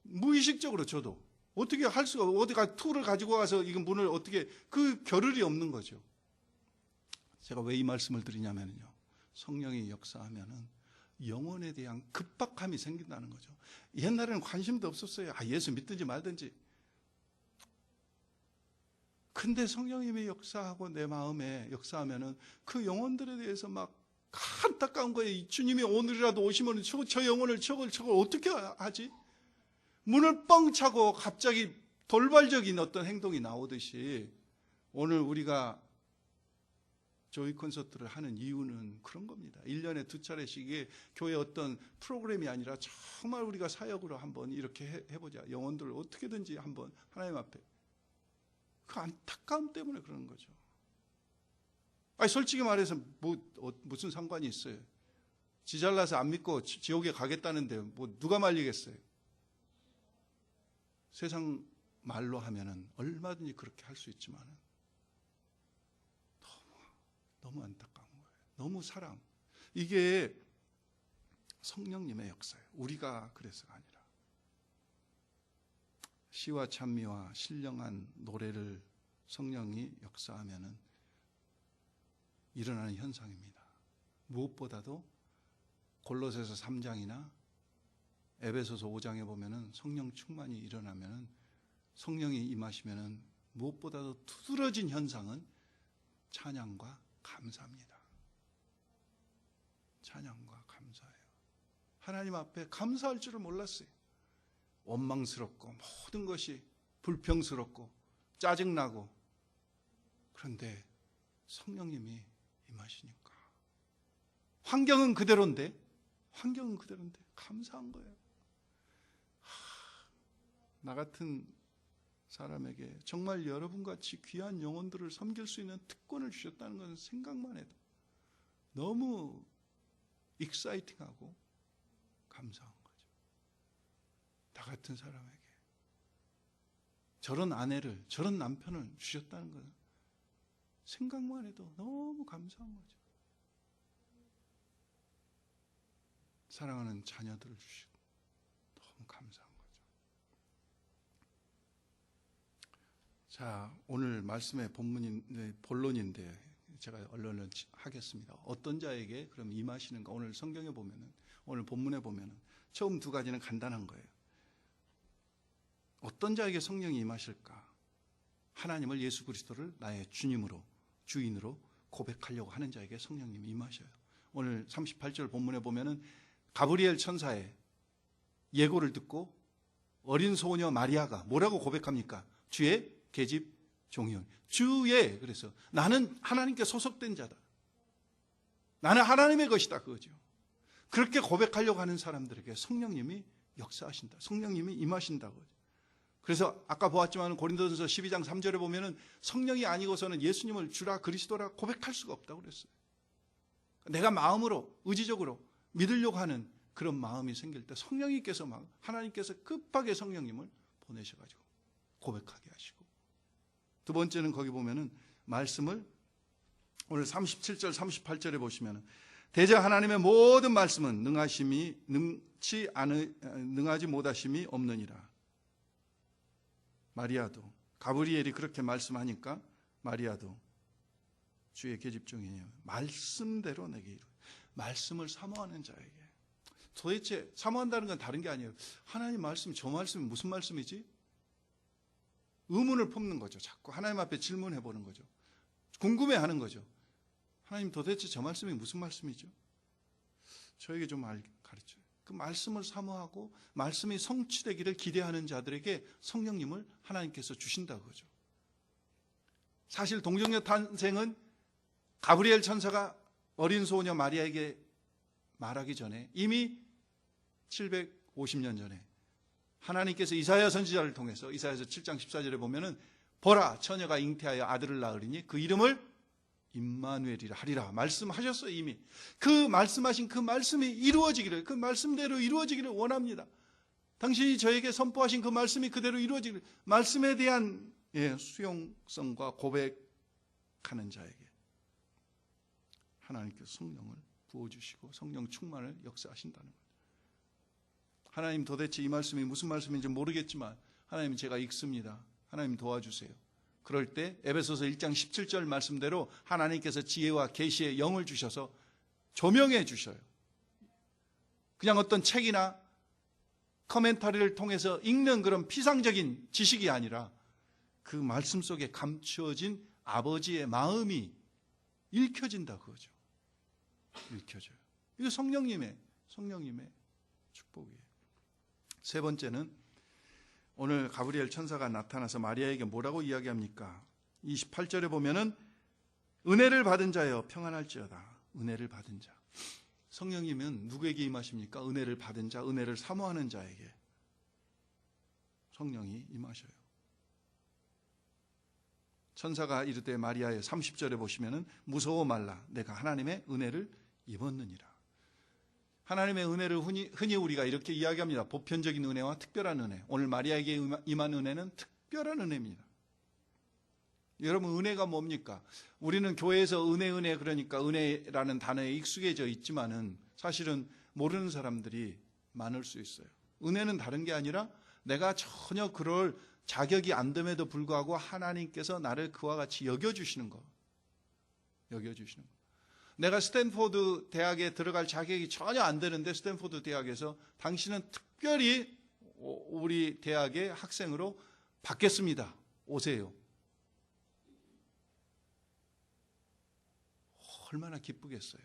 A: 무의식적으로 저도 어떻게 할 수가, 어디가 툴을 가지고 와서 이 문을 어떻게, 그 겨를이 없는 거죠. 제가 왜 이 말씀을 드리냐면요, 성령이 역사하면은 영혼에 대한 급박함이 생긴다는 거죠. 옛날에는 관심도 없었어요. 예수 믿든지 말든지. 근데 성령님이 역사하고 내 마음에 역사하면은 그 영혼들에 대해서 막 안타까운 거예요. 주님이 오늘이라도 오시면 저 영혼을 저걸 어떻게 하지? 문을 뻥 차고 갑자기 돌발적인 어떤 행동이 나오듯이 오늘 우리가 조이 콘서트를 하는 이유는 그런 겁니다. 1년에 2차례씩 이게 교회 어떤 프로그램이 아니라 정말 우리가 사역으로 한번 이렇게 해보자. 영혼들을 어떻게든지 한번 하나님 앞에. 그 안타까움 때문에 그러는 거죠. 아니 솔직히 말해서 무슨 상관이 있어요. 지 잘나서 안 믿고 지옥에 가겠다는데 누가 말리겠어요. 세상 말로 하면은 얼마든지 그렇게 할 수 있지만 너무 안타까운 거예요. 너무 사랑. 이게 성령님의 역사예요. 우리가 그래서가 아니라. 시와 찬미와 신령한 노래를 성령이 역사하면은 일어나는 현상입니다. 무엇보다도 골로새서 3장이나 에베소서 5장에 보면은 성령 충만이 일어나면은 성령이 임하시면은 무엇보다도 두드러진 현상은 찬양과 감사합니다. 찬양과 감사예요. 하나님 앞에 감사할 줄을 몰랐어요. 원망스럽고 모든 것이 불평스럽고 짜증나고 그런데 성령님이 임하시니까 환경은 그대로인데 감사한 거예요. 나 같은 사람에게 정말 여러분같이 귀한 영혼들을 섬길 수 있는 특권을 주셨다는 것은 생각만 해도 너무 익사이팅하고 감사한 거죠. 나 같은 사람에게 저런 아내를, 저런 남편을 주셨다는 것은 생각만 해도 너무 감사한 거죠. 사랑하는 자녀들을 주시고 너무 감사한 거죠. 자, 오늘 말씀의 본론인데 제가 언론을 하겠습니다. 어떤 자에게 그럼 임하시는가? 오늘 성경에 보면은, 오늘 본문에 보면은 처음 두 가지는 간단한 거예요. 어떤 자에게 성령이 임하실까? 하나님을 예수 그리스도를 나의 주님으로, 주인으로 고백하려고 하는 자에게 성령님이 임하셔요. 오늘 38절 본문에 보면은 가브리엘 천사의 예고를 듣고 어린 소녀 마리아가 뭐라고 고백합니까? 주의 계집 종이요. 주의, 그래서 나는 하나님께 소속된 자다. 나는 하나님의 것이다, 그거죠. 그렇게 고백하려고 하는 사람들에게 성령님이 역사하신다. 성령님이 임하신다고. 그래서 아까 보았지만 고린도전서 12장 3절에 보면은 성령이 아니고서는 예수님을 주라 그리스도라 고백할 수가 없다고 그랬어요. 내가 마음으로 의지적으로 믿으려고 하는 그런 마음이 생길 때 성령님께서 하나님께서 급하게 성령님을 보내셔가지고 고백하게 하시고, 두 번째는 거기 보면은 말씀을 오늘 37절 38절에 보시면은 대저 하나님의 모든 말씀은 능하지 못하심이 없느니라. 마리아도 가브리엘이 그렇게 말씀하니까 마리아도 주의 계집종이니 말씀대로 내게 이루. 말씀을 사모하는 자에게. 도대체 사모한다는 건 다른 게 아니에요. 하나님 말씀, 저 말씀이 무슨 말씀이지? 의문을 품는 거죠. 자꾸 하나님 앞에 질문해 보는 거죠. 궁금해하는 거죠. 하나님 도대체 저 말씀이 무슨 말씀이죠? 저에게 좀 가르쳐요. 그 말씀을 사모하고 말씀이 성취되기를 기대하는 자들에게 성령님을 하나님께서 주신다고 그러죠. 사실 동정녀 탄생은 가브리엘 천사가 어린 소녀 마리아에게 말하기 전에 이미 750년 전에 하나님께서 이사야 선지자를 통해서 이사야서 7장 14절에 보면은 보라 처녀가 잉태하여 아들을 낳으리니 그 이름을 임마누엘이라 하리라 말씀하셨어요. 이미 그 말씀하신 그 말씀이 이루어지기를, 그 말씀대로 이루어지기를 원합니다. 당신이 저에게 선포하신 그 말씀이 그대로 이루어지기를, 말씀에 대한 수용성과 고백하는 자에게 하나님께서 성령을 부어주시고 성령 충만을 역사하신다는 거예요. 하나님 도대체 이 말씀이 무슨 말씀인지 모르겠지만 하나님 제가 읽습니다. 하나님 도와주세요. 그럴 때 에베소서 1장 17절 말씀대로 하나님께서 지혜와 계시의 영을 주셔서 조명해 주셔요. 그냥 어떤 책이나 커멘터리를 통해서 읽는 그런 피상적인 지식이 아니라 그 말씀 속에 감추어진 아버지의 마음이 읽혀진다 그거죠. 읽혀져요. 이거 성령님의 축복이에요. 세 번째는 오늘 가브리엘 천사가 나타나서 마리아에게 뭐라고 이야기합니까? 28절에 보면은 은혜를 받은 자여 평안할지어다. 은혜를 받은 자. 성령님은 누구에게 임하십니까? 은혜를 받은 자, 은혜를 사모하는 자에게 성령이 임하셔요. 천사가 이르되 마리아의 30절에 보시면은 무서워 말라 내가 하나님의 은혜를 입었느니라. 하나님의 은혜를 흔히 우리가 이렇게 이야기합니다. 보편적인 은혜와 특별한 은혜. 오늘 마리아에게 임한 은혜는 특별한 은혜입니다. 여러분, 은혜가 뭡니까? 우리는 교회에서 은혜 그러니까 은혜라는 단어에 익숙해져 있지만은 사실은 모르는 사람들이 많을 수 있어요. 은혜는 다른 게 아니라 내가 전혀 그럴 자격이 안 됨에도 불구하고 하나님께서 나를 그와 같이 여겨주시는 거. 여겨주시는 거. 내가 스탠포드 대학에 들어갈 자격이 전혀 안 되는데 스탠포드 대학에서 당신은 특별히 우리 대학의 학생으로 받겠습니다. 오세요. 얼마나 기쁘겠어요.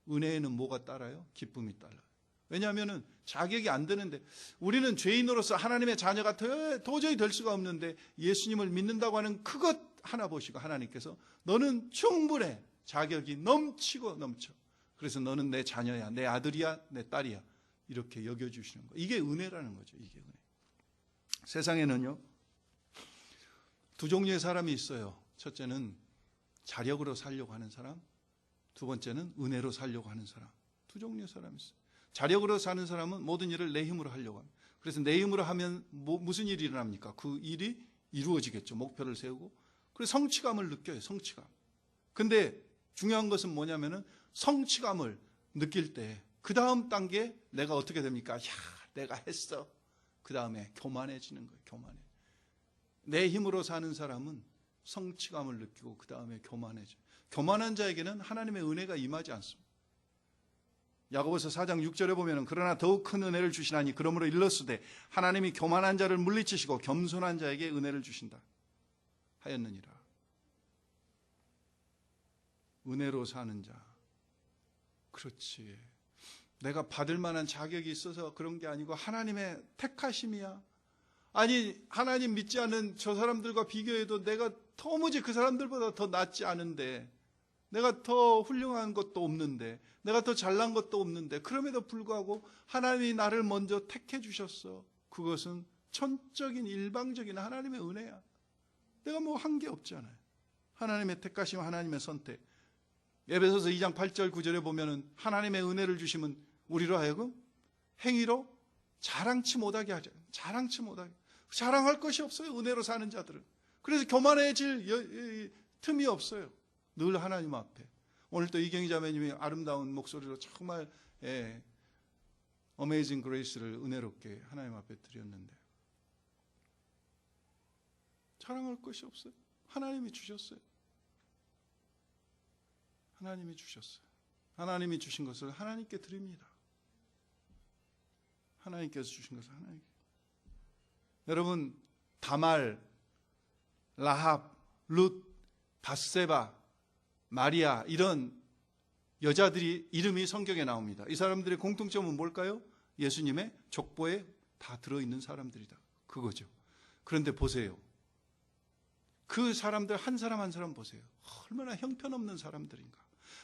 A: 은혜에는 뭐가 따라요? 기쁨이 따라요. 왜냐하면 자격이 안 되는데 우리는 죄인으로서 하나님의 자녀가 도저히 될 수가 없는데 예수님을 믿는다고 하는 그것 하나 보시고 하나님께서 너는 충분해. 자격이 넘치고 넘쳐. 그래서 너는 내 자녀야, 내 아들이야, 내 딸이야. 이렇게 여겨주시는 거. 이게 은혜라는 거죠. 이게 은혜. 세상에는요, 두 종류의 사람이 있어요. 첫째는 자력으로 살려고 하는 사람, 두 번째는 은혜로 살려고 하는 사람. 두 종류의 사람이 있어요. 자력으로 사는 사람은 모든 일을 내 힘으로 하려고 합니다. 그래서 내 힘으로 하면 무슨 일이 일어납니까? 그 일이 이루어지겠죠. 목표를 세우고. 그래서 성취감을 느껴요. 성취감. 근데 중요한 것은 뭐냐면은 성취감을 느낄 때 그 다음 단계 내가 어떻게 됩니까? 야, 내가 했어. 그 다음에 교만해지는 거예요. 교만해. 내 힘으로 사는 사람은 성취감을 느끼고 그 다음에 교만해져. 교만한 자에게는 하나님의 은혜가 임하지 않습니다. 야고보서 4장 6절에 보면은 그러나 더욱 큰 은혜를 주시나니 그러므로 일렀으되 하나님이 교만한 자를 물리치시고 겸손한 자에게 은혜를 주신다 하였느니라. 은혜로 사는 자. 그렇지. 내가 받을 만한 자격이 있어서 그런 게 아니고 하나님의 택하심이야. 아니, 하나님 믿지 않는 저 사람들과 비교해도 내가 도무지 그 사람들보다 더 낫지 않은데, 내가 더 훌륭한 것도 없는데, 내가 더 잘난 것도 없는데, 그럼에도 불구하고 하나님이 나를 먼저 택해 주셨어. 그것은 천적인 일방적인 하나님의 은혜야. 내가 뭐 한 게 없잖아요. 하나님의 택하심, 하나님의 선택. 에베소서 2장 8절 9절에 보면은 하나님의 은혜를 주시면 우리로 하여금 행위로 자랑치 못하게 하죠. 자랑치 못하게. 자랑할 것이 없어요. 은혜로 사는 자들은. 그래서 교만해질 틈이 없어요. 늘 하나님 앞에. 오늘 또 이경희 자매님이 아름다운 목소리로 정말 어메이징 그레이스를 은혜롭게 하나님 앞에 드렸는데 자랑할 것이 없어요. 하나님이 주셨어요. 하나님이 주셨어요. 하나님이 주신 것을 하나님께 드립니다. 하나님께서 주신 것을 하나님께. 여러분, 다말, 라합, 룻, 밧세바, 마리아 이런 여자들이 이름이 성경에 나옵니다. 이 사람들의 공통점은 뭘까요? 예수님의 족보에 다 들어있는 사람들이다. 그거죠. 그런데 보세요. 그 사람들 한 사람 한 사람 보세요. 얼마나 형편없는 사람들인가.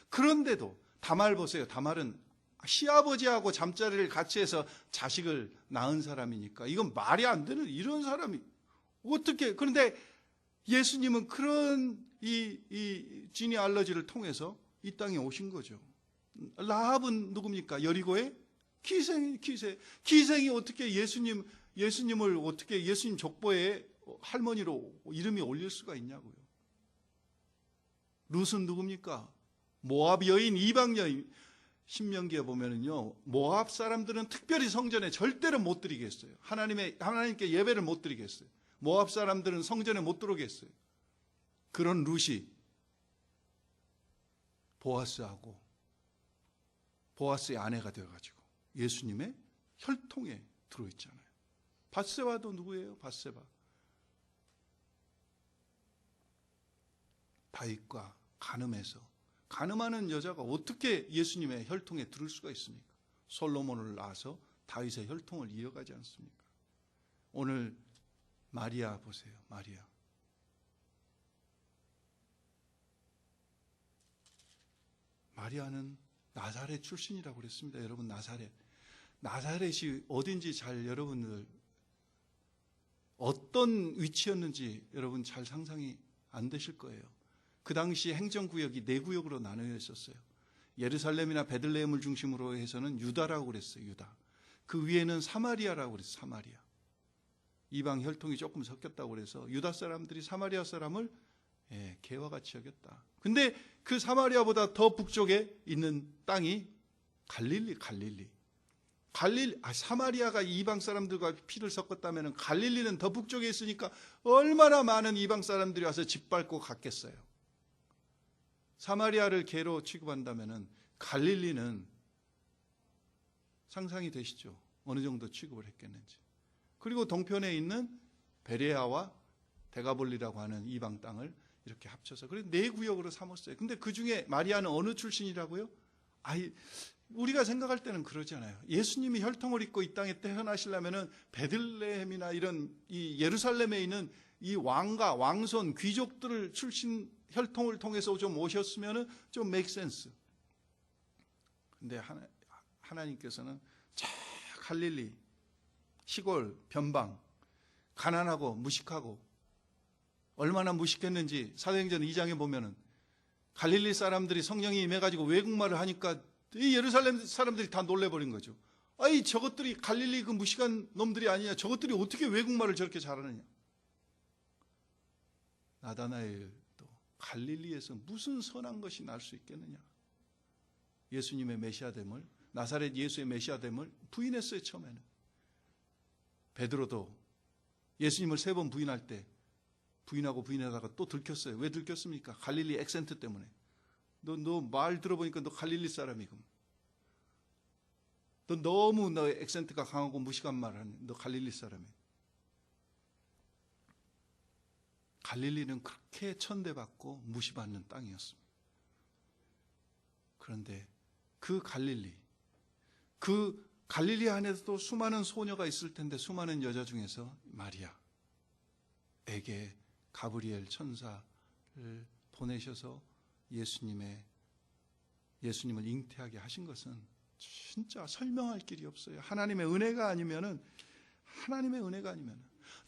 A: 그런데도 다말 보세요. 다말은 시아버지하고 잠자리를 같이 해서 자식을 낳은 사람이니까 이건 말이 안 되는 이런 사람이 어떻게. 그런데 예수님은 그런 이 지니알러지를 통해서 이 땅에 오신 거죠. 라합은 누굽니까? 여리고의 기생이 어떻게 예수님을 어떻게 예수님 족보에 할머니로 이름이 올릴 수가 있냐고요. 룻은 누굽니까? 모압 여인, 이방 여인. 신명기에 보면은요, 모압 사람들은 특별히 성전에 절대로 못 드리겠어요. 하나님께 예배를 못 드리겠어요. 모압 사람들은 성전에 못 들어오겠어요. 그런 룻이 보아스의 아내가 되어가지고 예수님의 혈통에 들어있잖아요. 밧세바도 누구예요? 밧세바. 다윗과 가늠하는 여자가 어떻게 예수님의 혈통에 들을 수가 있습니까? 솔로몬을 낳아서 다윗의 혈통을 이어가지 않습니까? 오늘 마리아 보세요. 마리아. 마리아는 나사렛 출신이라고 그랬습니다. 여러분, 나사렛. 나사렛이 어딘지 잘 여러분들 어떤 위치였는지 여러분 잘 상상이 안 되실 거예요. 그 당시 행정구역이 4구역으로 나누어 있었어요. 예루살렘이나 베들레헴을 중심으로 해서는 유다라고 그랬어요. 유다. 그 위에는 사마리아라고 그랬어요. 사마리아. 이방 혈통이 조금 섞였다고 그래서 유다 사람들이 사마리아 사람을 개와 같이 여겼다. 근데 그 사마리아보다 더 북쪽에 있는 땅이 갈릴리. 사마리아가 이방 사람들과 피를 섞었다면 갈릴리는 더 북쪽에 있으니까 얼마나 많은 이방 사람들이 와서 짓밟고 갔겠어요. 사마리아를 개로 취급한다면 갈릴리는 상상이 되시죠? 어느 정도 취급을 했겠는지. 그리고 동편에 있는 베레아와 데가볼리라고 하는 이방 땅을 이렇게 합쳐서 그래서 4구역으로 삼았어요. 근데 그 중에 마리아는 어느 출신이라고요? 우리가 생각할 때는 그러잖아요. 예수님이 혈통을 입고 이 땅에 태어나시려면은 베들레헴이나 이런 이 예루살렘에 있는 이 왕가, 왕손, 귀족들을 출신 혈통을 통해서 좀 오셨으면은 좀 make sense. 근데 하나님께서는 갈릴리, 시골, 변방, 가난하고 무식하고 얼마나 무식했는지 사도행전 2장에 보면은 갈릴리 사람들이 성령이 임해가지고 외국말을 하니까 이 예루살렘 사람들이 다 놀래버린 거죠. 저것들이 갈릴리 그 무식한 놈들이 아니냐. 저것들이 어떻게 외국말을 저렇게 잘하느냐. 나다나엘도 갈릴리에서 무슨 선한 것이 날 수 있겠느냐. 예수님의 메시아됨을, 나사렛 예수의 메시아됨을 부인했어요. 처음에는. 베드로도 예수님을 3번 부인할 때 부인하다가 또 들켰어요. 왜 들켰습니까? 갈릴리 액센트 때문에. 너 말 들어보니까 너 갈릴리 사람이군. 너 너무 너의 액센트가 강하고 무식한 말을 하는 너 갈릴리 사람이야. 갈릴리는 그렇게 천대받고 무시받는 땅이었습니다. 그런데 그 갈릴리 안에서도 수많은 소녀가 있을 텐데 수많은 여자 중에서 마리아에게 가브리엘 천사를 보내셔서 예수님을 잉태하게 하신 것은 진짜 설명할 길이 없어요. 하나님의 은혜가 아니면은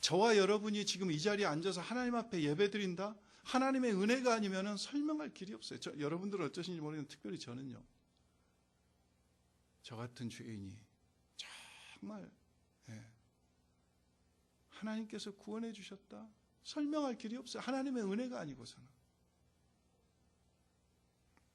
A: 저와 여러분이 지금 이 자리에 앉아서 하나님 앞에 예배드린다? 하나님의 은혜가 아니면은 설명할 길이 없어요. 여러분들은 어쩌신지 모르겠는데 특별히 저는요. 저 같은 죄인이 정말 하나님께서 구원해 주셨다? 설명할 길이 없어요. 하나님의 은혜가 아니고서는.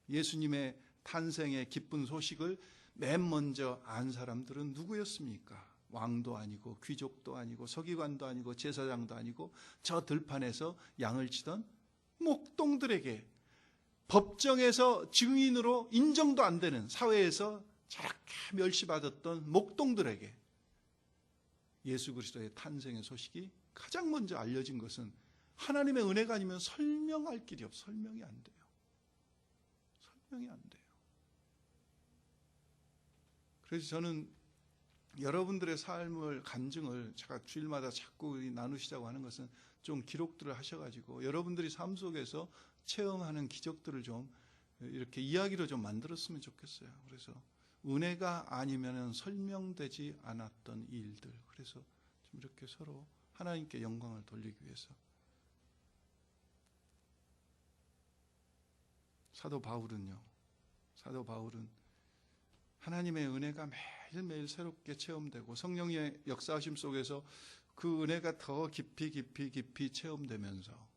A: 예수님의 탄생의 기쁜 소식을 맨 먼저 안 사람들은 누구였습니까? 왕도 아니고 귀족도 아니고 서기관도 아니고 제사장도 아니고 저 들판에서 양을 치던 목동들에게 법정에서 증인으로 인정도 안 되는 사회에서 저렇게 멸시받았던 목동들에게 예수 그리스도의 탄생의 소식이 가장 먼저 알려진 것은 하나님의 은혜가 아니면 설명할 길이 없어요. 설명이 안 돼요. 그래서 저는 여러분들의 삶을 간증을 제가 주일마다 자꾸 나누시자고 하는 것은 좀 기록들을 하셔가지고 여러분들이 삶 속에서 체험하는 기적들을 좀 이렇게 이야기로 좀 만들었으면 좋겠어요. 그래서 은혜가 아니면 설명되지 않았던 일들, 그래서 좀 이렇게 서로 하나님께 영광을 돌리기 위해서. 사도 바울은 하나님의 은혜가 매일매일 새롭게 체험되고 성령의 역사하심 속에서 그 은혜가 더 깊이 체험되면서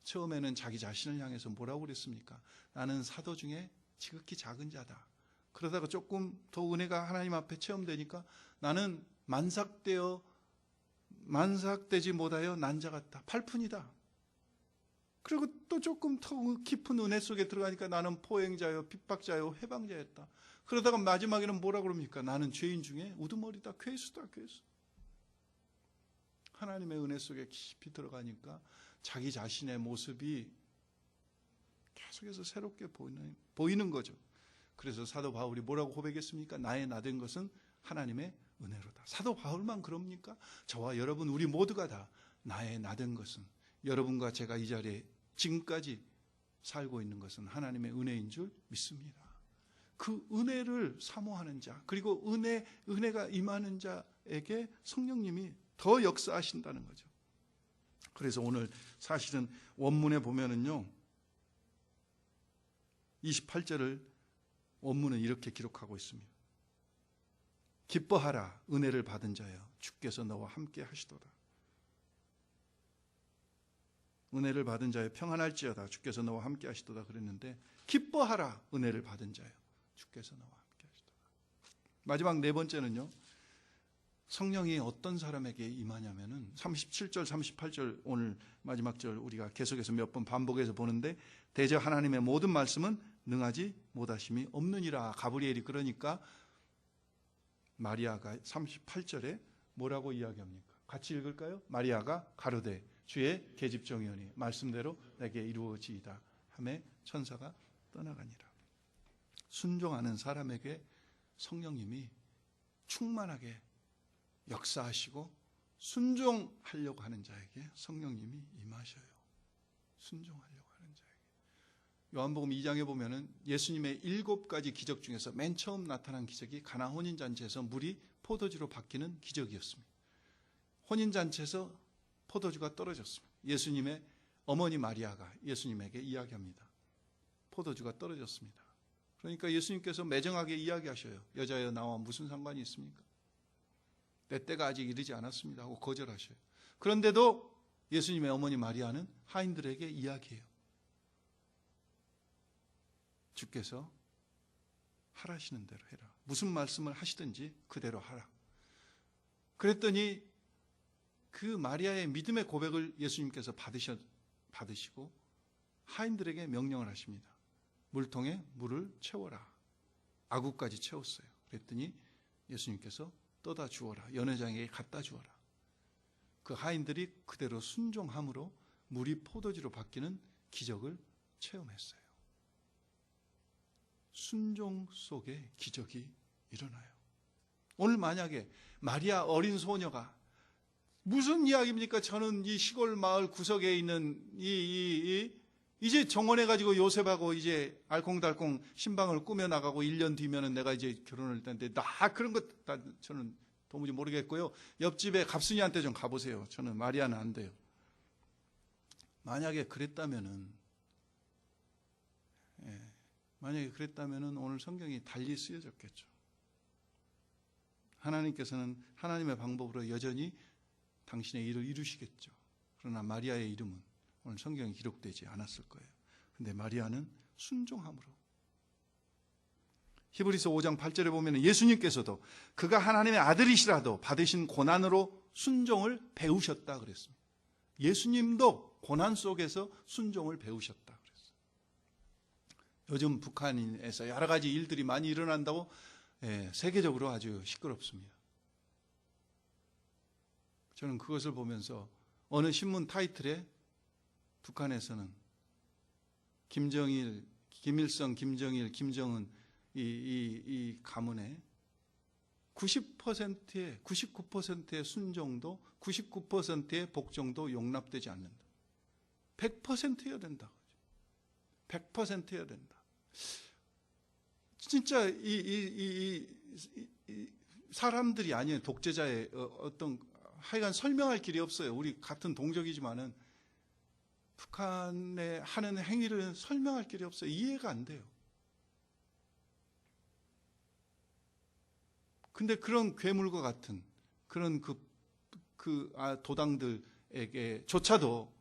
A: 처음에는 자기 자신을 향해서 뭐라고 그랬습니까? 나는 사도 중에 지극히 작은 자다. 그러다가 조금 더 은혜가 하나님 앞에 체험되니까 나는 만삭되지 못하여 난자 같다. 팔푼이다. 그리고 또 조금 더 깊은 은혜 속에 들어가니까 나는 포행자요, 핍박자요, 해방자였다. 그러다가 마지막에는 뭐라 그럽니까? 나는 죄인 중에 우두머리다, 괴수다, 괴수. 하나님의 은혜 속에 깊이 들어가니까 자기 자신의 모습이 계속해서 새롭게 보이는 거죠. 그래서 사도 바울이 뭐라고 고백했습니까? 나의 나된 것은 하나님의 은혜로다. 사도 바울만 그럽니까? 저와 여러분 우리 모두가 다 나의 나된 것은, 여러분과 제가 이 자리에 지금까지 살고 있는 것은 하나님의 은혜인 줄 믿습니다. 그 은혜를 사모하는 자, 그리고 은혜가 임하는 자에게 성령님이 더 역사하신다는 거죠. 그래서 오늘 사실은 원문에 보면은요, 28절을 원문은 이렇게 기록하고 있습니다. 기뻐하라 은혜를 받은 자여, 주께서 너와 함께 하시도다. 은혜를 받은 자여 평안할지어다, 주께서 너와 함께 하시도다 그랬는데, 기뻐하라 은혜를 받은 자여, 주께서 너와 함께 하시도다. 마지막 네 번째는요, 성령이 어떤 사람에게 임하냐면은 37절 38절 오늘 마지막 절 우리가 계속해서 몇 번 반복해서 보는데, 대저 하나님의 모든 말씀은 능하지 못하심이 없느니라. 가브리엘이 그러니까 마리아가 38절에 뭐라고 이야기합니까? 같이 읽을까요? 마리아가 가로되 주의 계집종이오니 말씀대로 내게 이루어지이다 하매 천사가 떠나가니라. 순종하는 사람에게 성령님이 충만하게 역사하시고, 순종하려고 하는 자에게 성령님이 임하셔요. 순종하려고 하는 자에게. 요한복음 2장에 보면은 예수님의 7가지 기적 중에서 맨 처음 나타난 기적이 가나 혼인잔치에서 물이 포도주로 바뀌는 기적이었습니다. 혼인잔치에서 포도주가 떨어졌습니다. 예수님의 어머니 마리아가 예수님에게 이야기합니다. 포도주가 떨어졌습니다. 그러니까 예수님께서 매정하게 이야기하셔요. 여자여 나와 무슨 상관이 있습니까? 내 때가 아직 이르지 않았습니다 하고 거절하셔요. 그런데도 예수님의 어머니 마리아는 하인들에게 이야기해요. 주께서 하라시는 대로 해라. 무슨 말씀을 하시든지 그대로 하라. 그랬더니 그 마리아의 믿음의 고백을 예수님께서 받으시고 하인들에게 명령을 하십니다. 물통에 물을 채워라. 아구까지 채웠어요. 그랬더니 예수님께서 떠다 주어라. 연회장에게 갖다 주어라. 그 하인들이 그대로 순종함으로 물이 포도주로 바뀌는 기적을 체험했어요. 순종 속에 기적이 일어나요. 오늘 만약에 마리아 어린 소녀가 무슨 이야기입니까? 저는 이 시골 마을 구석에 있는 이제 정원해가지고 요셉하고 이제 알콩달콩 신방을 꾸며나가고 1년 뒤면은 내가 이제 결혼을 했는데, 나 그런 것 다 저는 도무지 모르겠고요. 옆집에 갑순이한테 좀 가보세요. 저는 마리아는 안 돼요. 만약에 그랬다면은, 오늘 성경이 달리 쓰여졌겠죠. 하나님께서는 하나님의 방법으로 여전히 당신의 일을 이루시겠죠. 그러나 마리아의 이름은 오늘 성경에 기록되지 않았을 거예요. 근데 마리아는 순종함으로. 히브리서 5장 8절에 보면 예수님께서도 그가 하나님의 아들이시라도 받으신 고난으로 순종을 배우셨다 그랬습니다. 예수님도 고난 속에서 순종을 배우셨다 그랬어요. 요즘 북한에서 여러 가지 일들이 많이 일어난다고 세계적으로 아주 시끄럽습니다. 저는 그것을 보면서 어느 신문 타이틀에 북한에서는 김일성, 김정일, 김정은 이 가문에 90%의 99%의 순종도 99%의 복종도 용납되지 않는다. 100%여야 된다. 100%여야 된다. 진짜 이 사람들이 아니에요. 독재자의 어떤 하여간 설명할 길이 없어요. 우리 같은 동족이지만은 북한의 하는 행위를 설명할 길이 없어요. 이해가 안 돼요. 근데 그런 괴물과 같은 그런 도당들에게조차도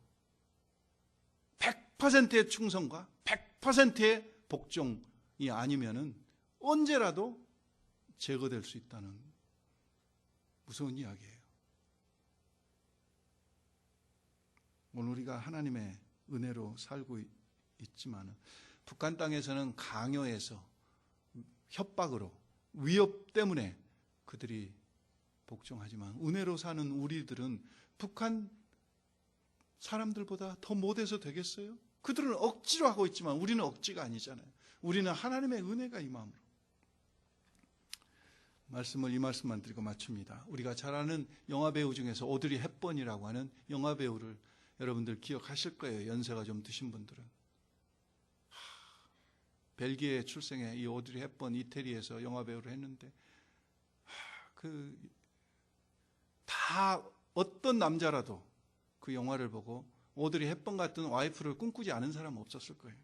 A: 100%의 충성과 100%의 복종이 아니면은 언제라도 제거될 수 있다는 무서운 이야기예요. 오늘 우리가 하나님의 은혜로 살고 있지만 북한 땅에서는 강요해서 협박으로 위협 때문에 그들이 복종하지만 은혜로 사는 우리들은 북한 사람들보다 더 못해서 되겠어요? 그들은 억지로 하고 있지만 우리는 억지가 아니잖아요. 우리는 하나님의 은혜가 임함으로. 이 말씀만 드리고 마칩니다. 우리가 잘 아는 영화배우 중에서 오드리 헵번이라고 하는 영화배우를 여러분들 기억하실 거예요. 연세가 좀 드신 분들은. 벨기에 출생의 이 오드리 헵번 이태리에서 영화배우를 했는데 다 어떤 남자라도 그 영화를 보고 오드리 헵번 같은 와이프를 꿈꾸지 않은 사람은 없었을 거예요.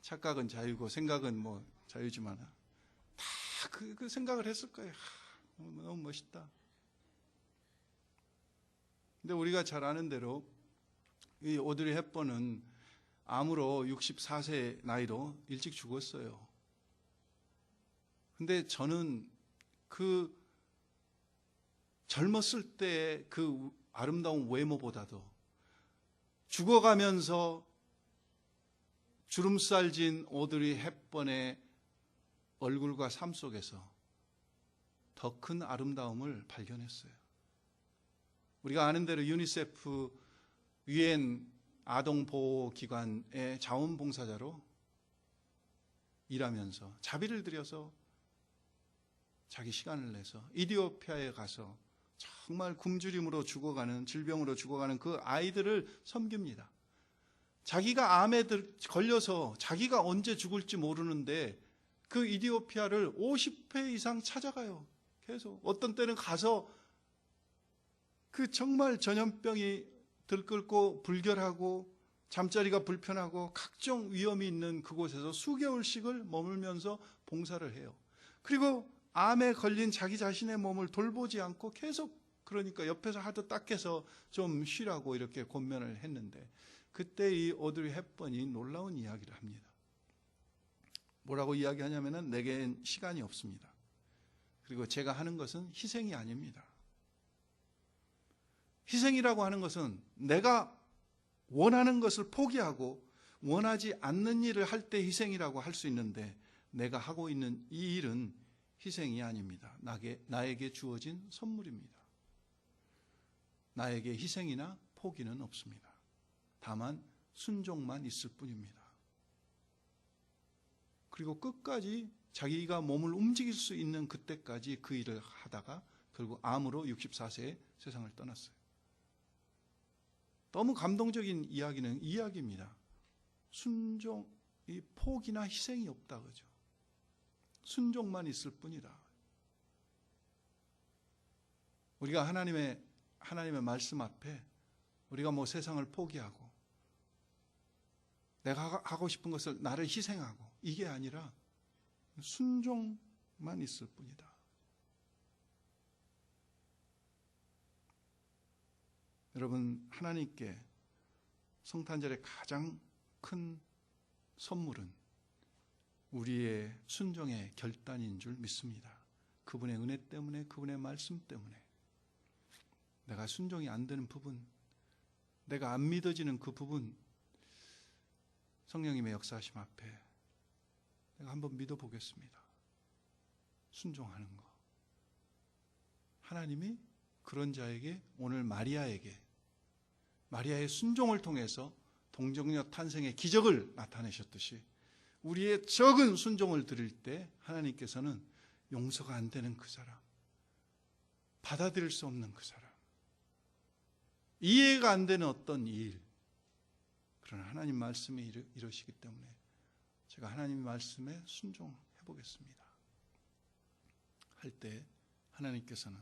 A: 착각은 자유고 생각은 뭐 자유지만 다 그 생각을 했을 거예요. 너무 멋있다. 근데 우리가 잘 아는 대로 이 오드리 헵번은 암으로 64세 나이로 일찍 죽었어요. 근데 저는 그 젊었을 때의 그 아름다운 외모보다도 죽어가면서 주름살 진 오드리 헵번의 얼굴과 삶 속에서 더 큰 아름다움을 발견했어요. 우리가 아는 대로 유니세프 유엔 아동보호기관의 자원봉사자로 일하면서 자비를 들여서 자기 시간을 내서 이디오피아에 가서 정말 굶주림으로 죽어가는, 질병으로 죽어가는 그 아이들을 섬깁니다. 자기가 암에 걸려서 자기가 언제 죽을지 모르는데 그 이디오피아를 50회 이상 찾아가요. 계속. 어떤 때는 가서 그 정말 전염병이 들끓고 불결하고 잠자리가 불편하고 각종 위험이 있는 그곳에서 수개월씩을 머물면서 봉사를 해요. 그리고 암에 걸린 자기 자신의 몸을 돌보지 않고 계속 그러니까 옆에서 하도 닦여서 좀 쉬라고 이렇게 권면을 했는데 그때 이 오드리 헵번이 놀라운 이야기를 합니다. 뭐라고 이야기하냐면은 내겐 시간이 없습니다. 그리고 제가 하는 것은 희생이 아닙니다. 희생이라고 하는 것은 내가 원하는 것을 포기하고 원하지 않는 일을 할 때 희생이라고 할 수 있는데 내가 하고 있는 이 일은 희생이 아닙니다. 나에게 주어진 선물입니다. 나에게 희생이나 포기는 없습니다. 다만 순종만 있을 뿐입니다. 그리고 끝까지 자기가 몸을 움직일 수 있는 그때까지 그 일을 하다가 결국 암으로 64세에 세상을 떠났어요. 너무 감동적인 이야기는 이 이야기입니다. 순종, 이 포기나 희생이 없다 그죠? 순종만 있을 뿐이다. 우리가 하나님의 말씀 앞에 우리가 뭐 세상을 포기하고 내가 하고 싶은 것을 나를 희생하고 이게 아니라 순종만 있을 뿐이다. 여러분, 하나님께 성탄절의 가장 큰 선물은 우리의 순종의 결단인 줄 믿습니다. 그분의 은혜 때문에, 그분의 말씀 때문에 내가 순종이 안 되는 부분, 내가 안 믿어지는 그 부분, 성령님의 역사하심 앞에 내가 한번 믿어보겠습니다. 순종하는 거. 하나님이 그런 자에게 오늘 마리아의 순종을 통해서 동정녀 탄생의 기적을 나타내셨듯이 우리의 적은 순종을 드릴 때 하나님께서는 용서가 안 되는 그 사람, 받아들일 수 없는 그 사람, 이해가 안 되는 어떤 일, 그러나 하나님 말씀이 이러시기 때문에 제가 하나님 말씀에 순종해 보겠습니다. 할 때 하나님께서는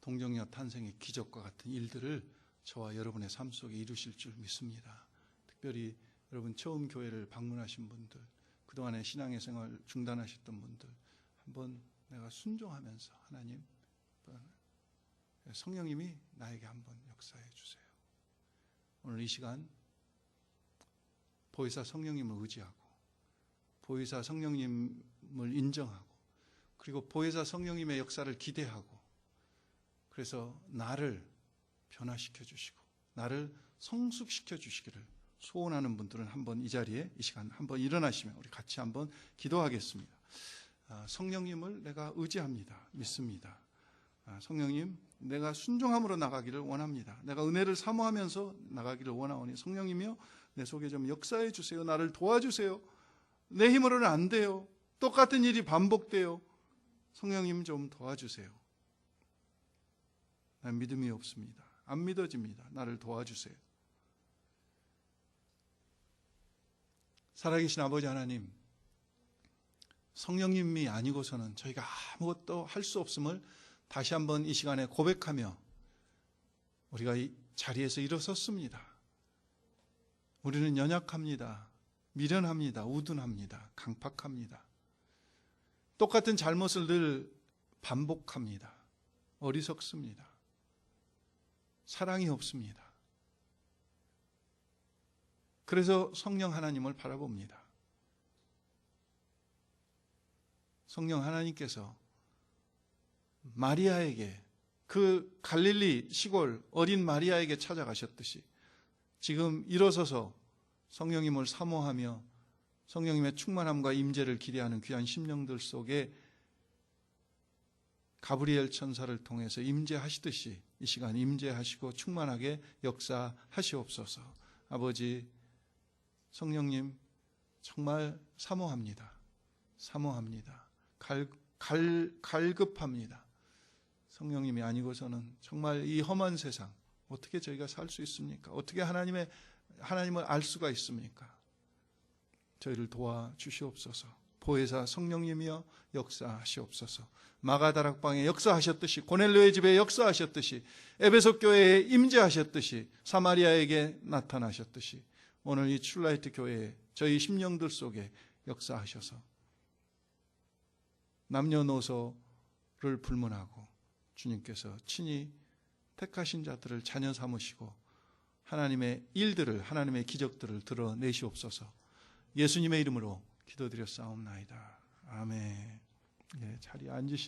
A: 동정녀 탄생의 기적과 같은 일들을 저와 여러분의 삶 속에 이루실 줄 믿습니다. 특별히 여러분 처음 교회를 방문하신 분들, 그동안의 신앙의 생활 중단하셨던 분들, 한번 내가 순종하면서 하나님, 성령님이 나에게 한번 역사해 주세요. 오늘 이 시간 보혜사 성령님을 의지하고 보혜사 성령님을 인정하고 그리고 보혜사 성령님의 역사를 기대하고 그래서 나를 변화시켜 주시고 나를 성숙시켜 주시기를 소원하는 분들은 한번 이 자리에 이 시간 한번 일어나시면 우리 같이 한번 기도하겠습니다. 성령님을 내가 의지합니다. 믿습니다. 성령님, 내가 순종함으로 나가기를 원합니다. 내가 은혜를 사모하면서 나가기를 원하오니 성령님이여 내 속에 좀 역사해 주세요. 나를 도와주세요. 내 힘으로는 안 돼요. 똑같은 일이 반복돼요. 성령님 좀 도와주세요. 난 믿음이 없습니다. 안 믿어집니다. 나를 도와주세요. 살아계신 아버지 하나님, 성령님이 아니고서는 저희가 아무것도 할 수 없음을 다시 한번 이 시간에 고백하며 우리가 이 자리에서 일어섰습니다. 우리는 연약합니다. 미련합니다. 우둔합니다. 강팍합니다. 똑같은 잘못을 늘 반복합니다. 어리석습니다. 사랑이 없습니다. 그래서 성령 하나님을 바라봅니다. 성령 하나님께서 마리아에게, 그 갈릴리 시골 어린 마리아에게 찾아가셨듯이 지금 일어서서 성령님을 사모하며 성령님의 충만함과 임재를 기대하는 귀한 심령들 속에 가브리엘 천사를 통해서 임재하시듯이 이 시간 임재하시고 충만하게 역사하시옵소서. 아버지, 성령님 정말 사모합니다. 사모합니다. 갈급합니다. 성령님이 아니고서는 정말 이 험한 세상 어떻게 저희가 살 수 있습니까? 어떻게 하나님을 알 수가 있습니까? 저희를 도와주시옵소서. 보혜사 성령님이여 역사하시옵소서. 마가다락방에 역사하셨듯이, 고넬료의 집에 역사하셨듯이, 에베소 교회에 임재하셨듯이, 사마리아에게 나타나셨듯이 오늘 이 출라이트 교회에 저희 심령들 속에 역사하셔서 남녀노소를 불문하고 주님께서 친히 택하신 자들을 자녀 삼으시고 하나님의 일들을, 하나님의 기적들을 드러내시옵소서. 예수님의 이름으로 기도드렸사옵나이다. 아멘. 예, 자리에 앉으시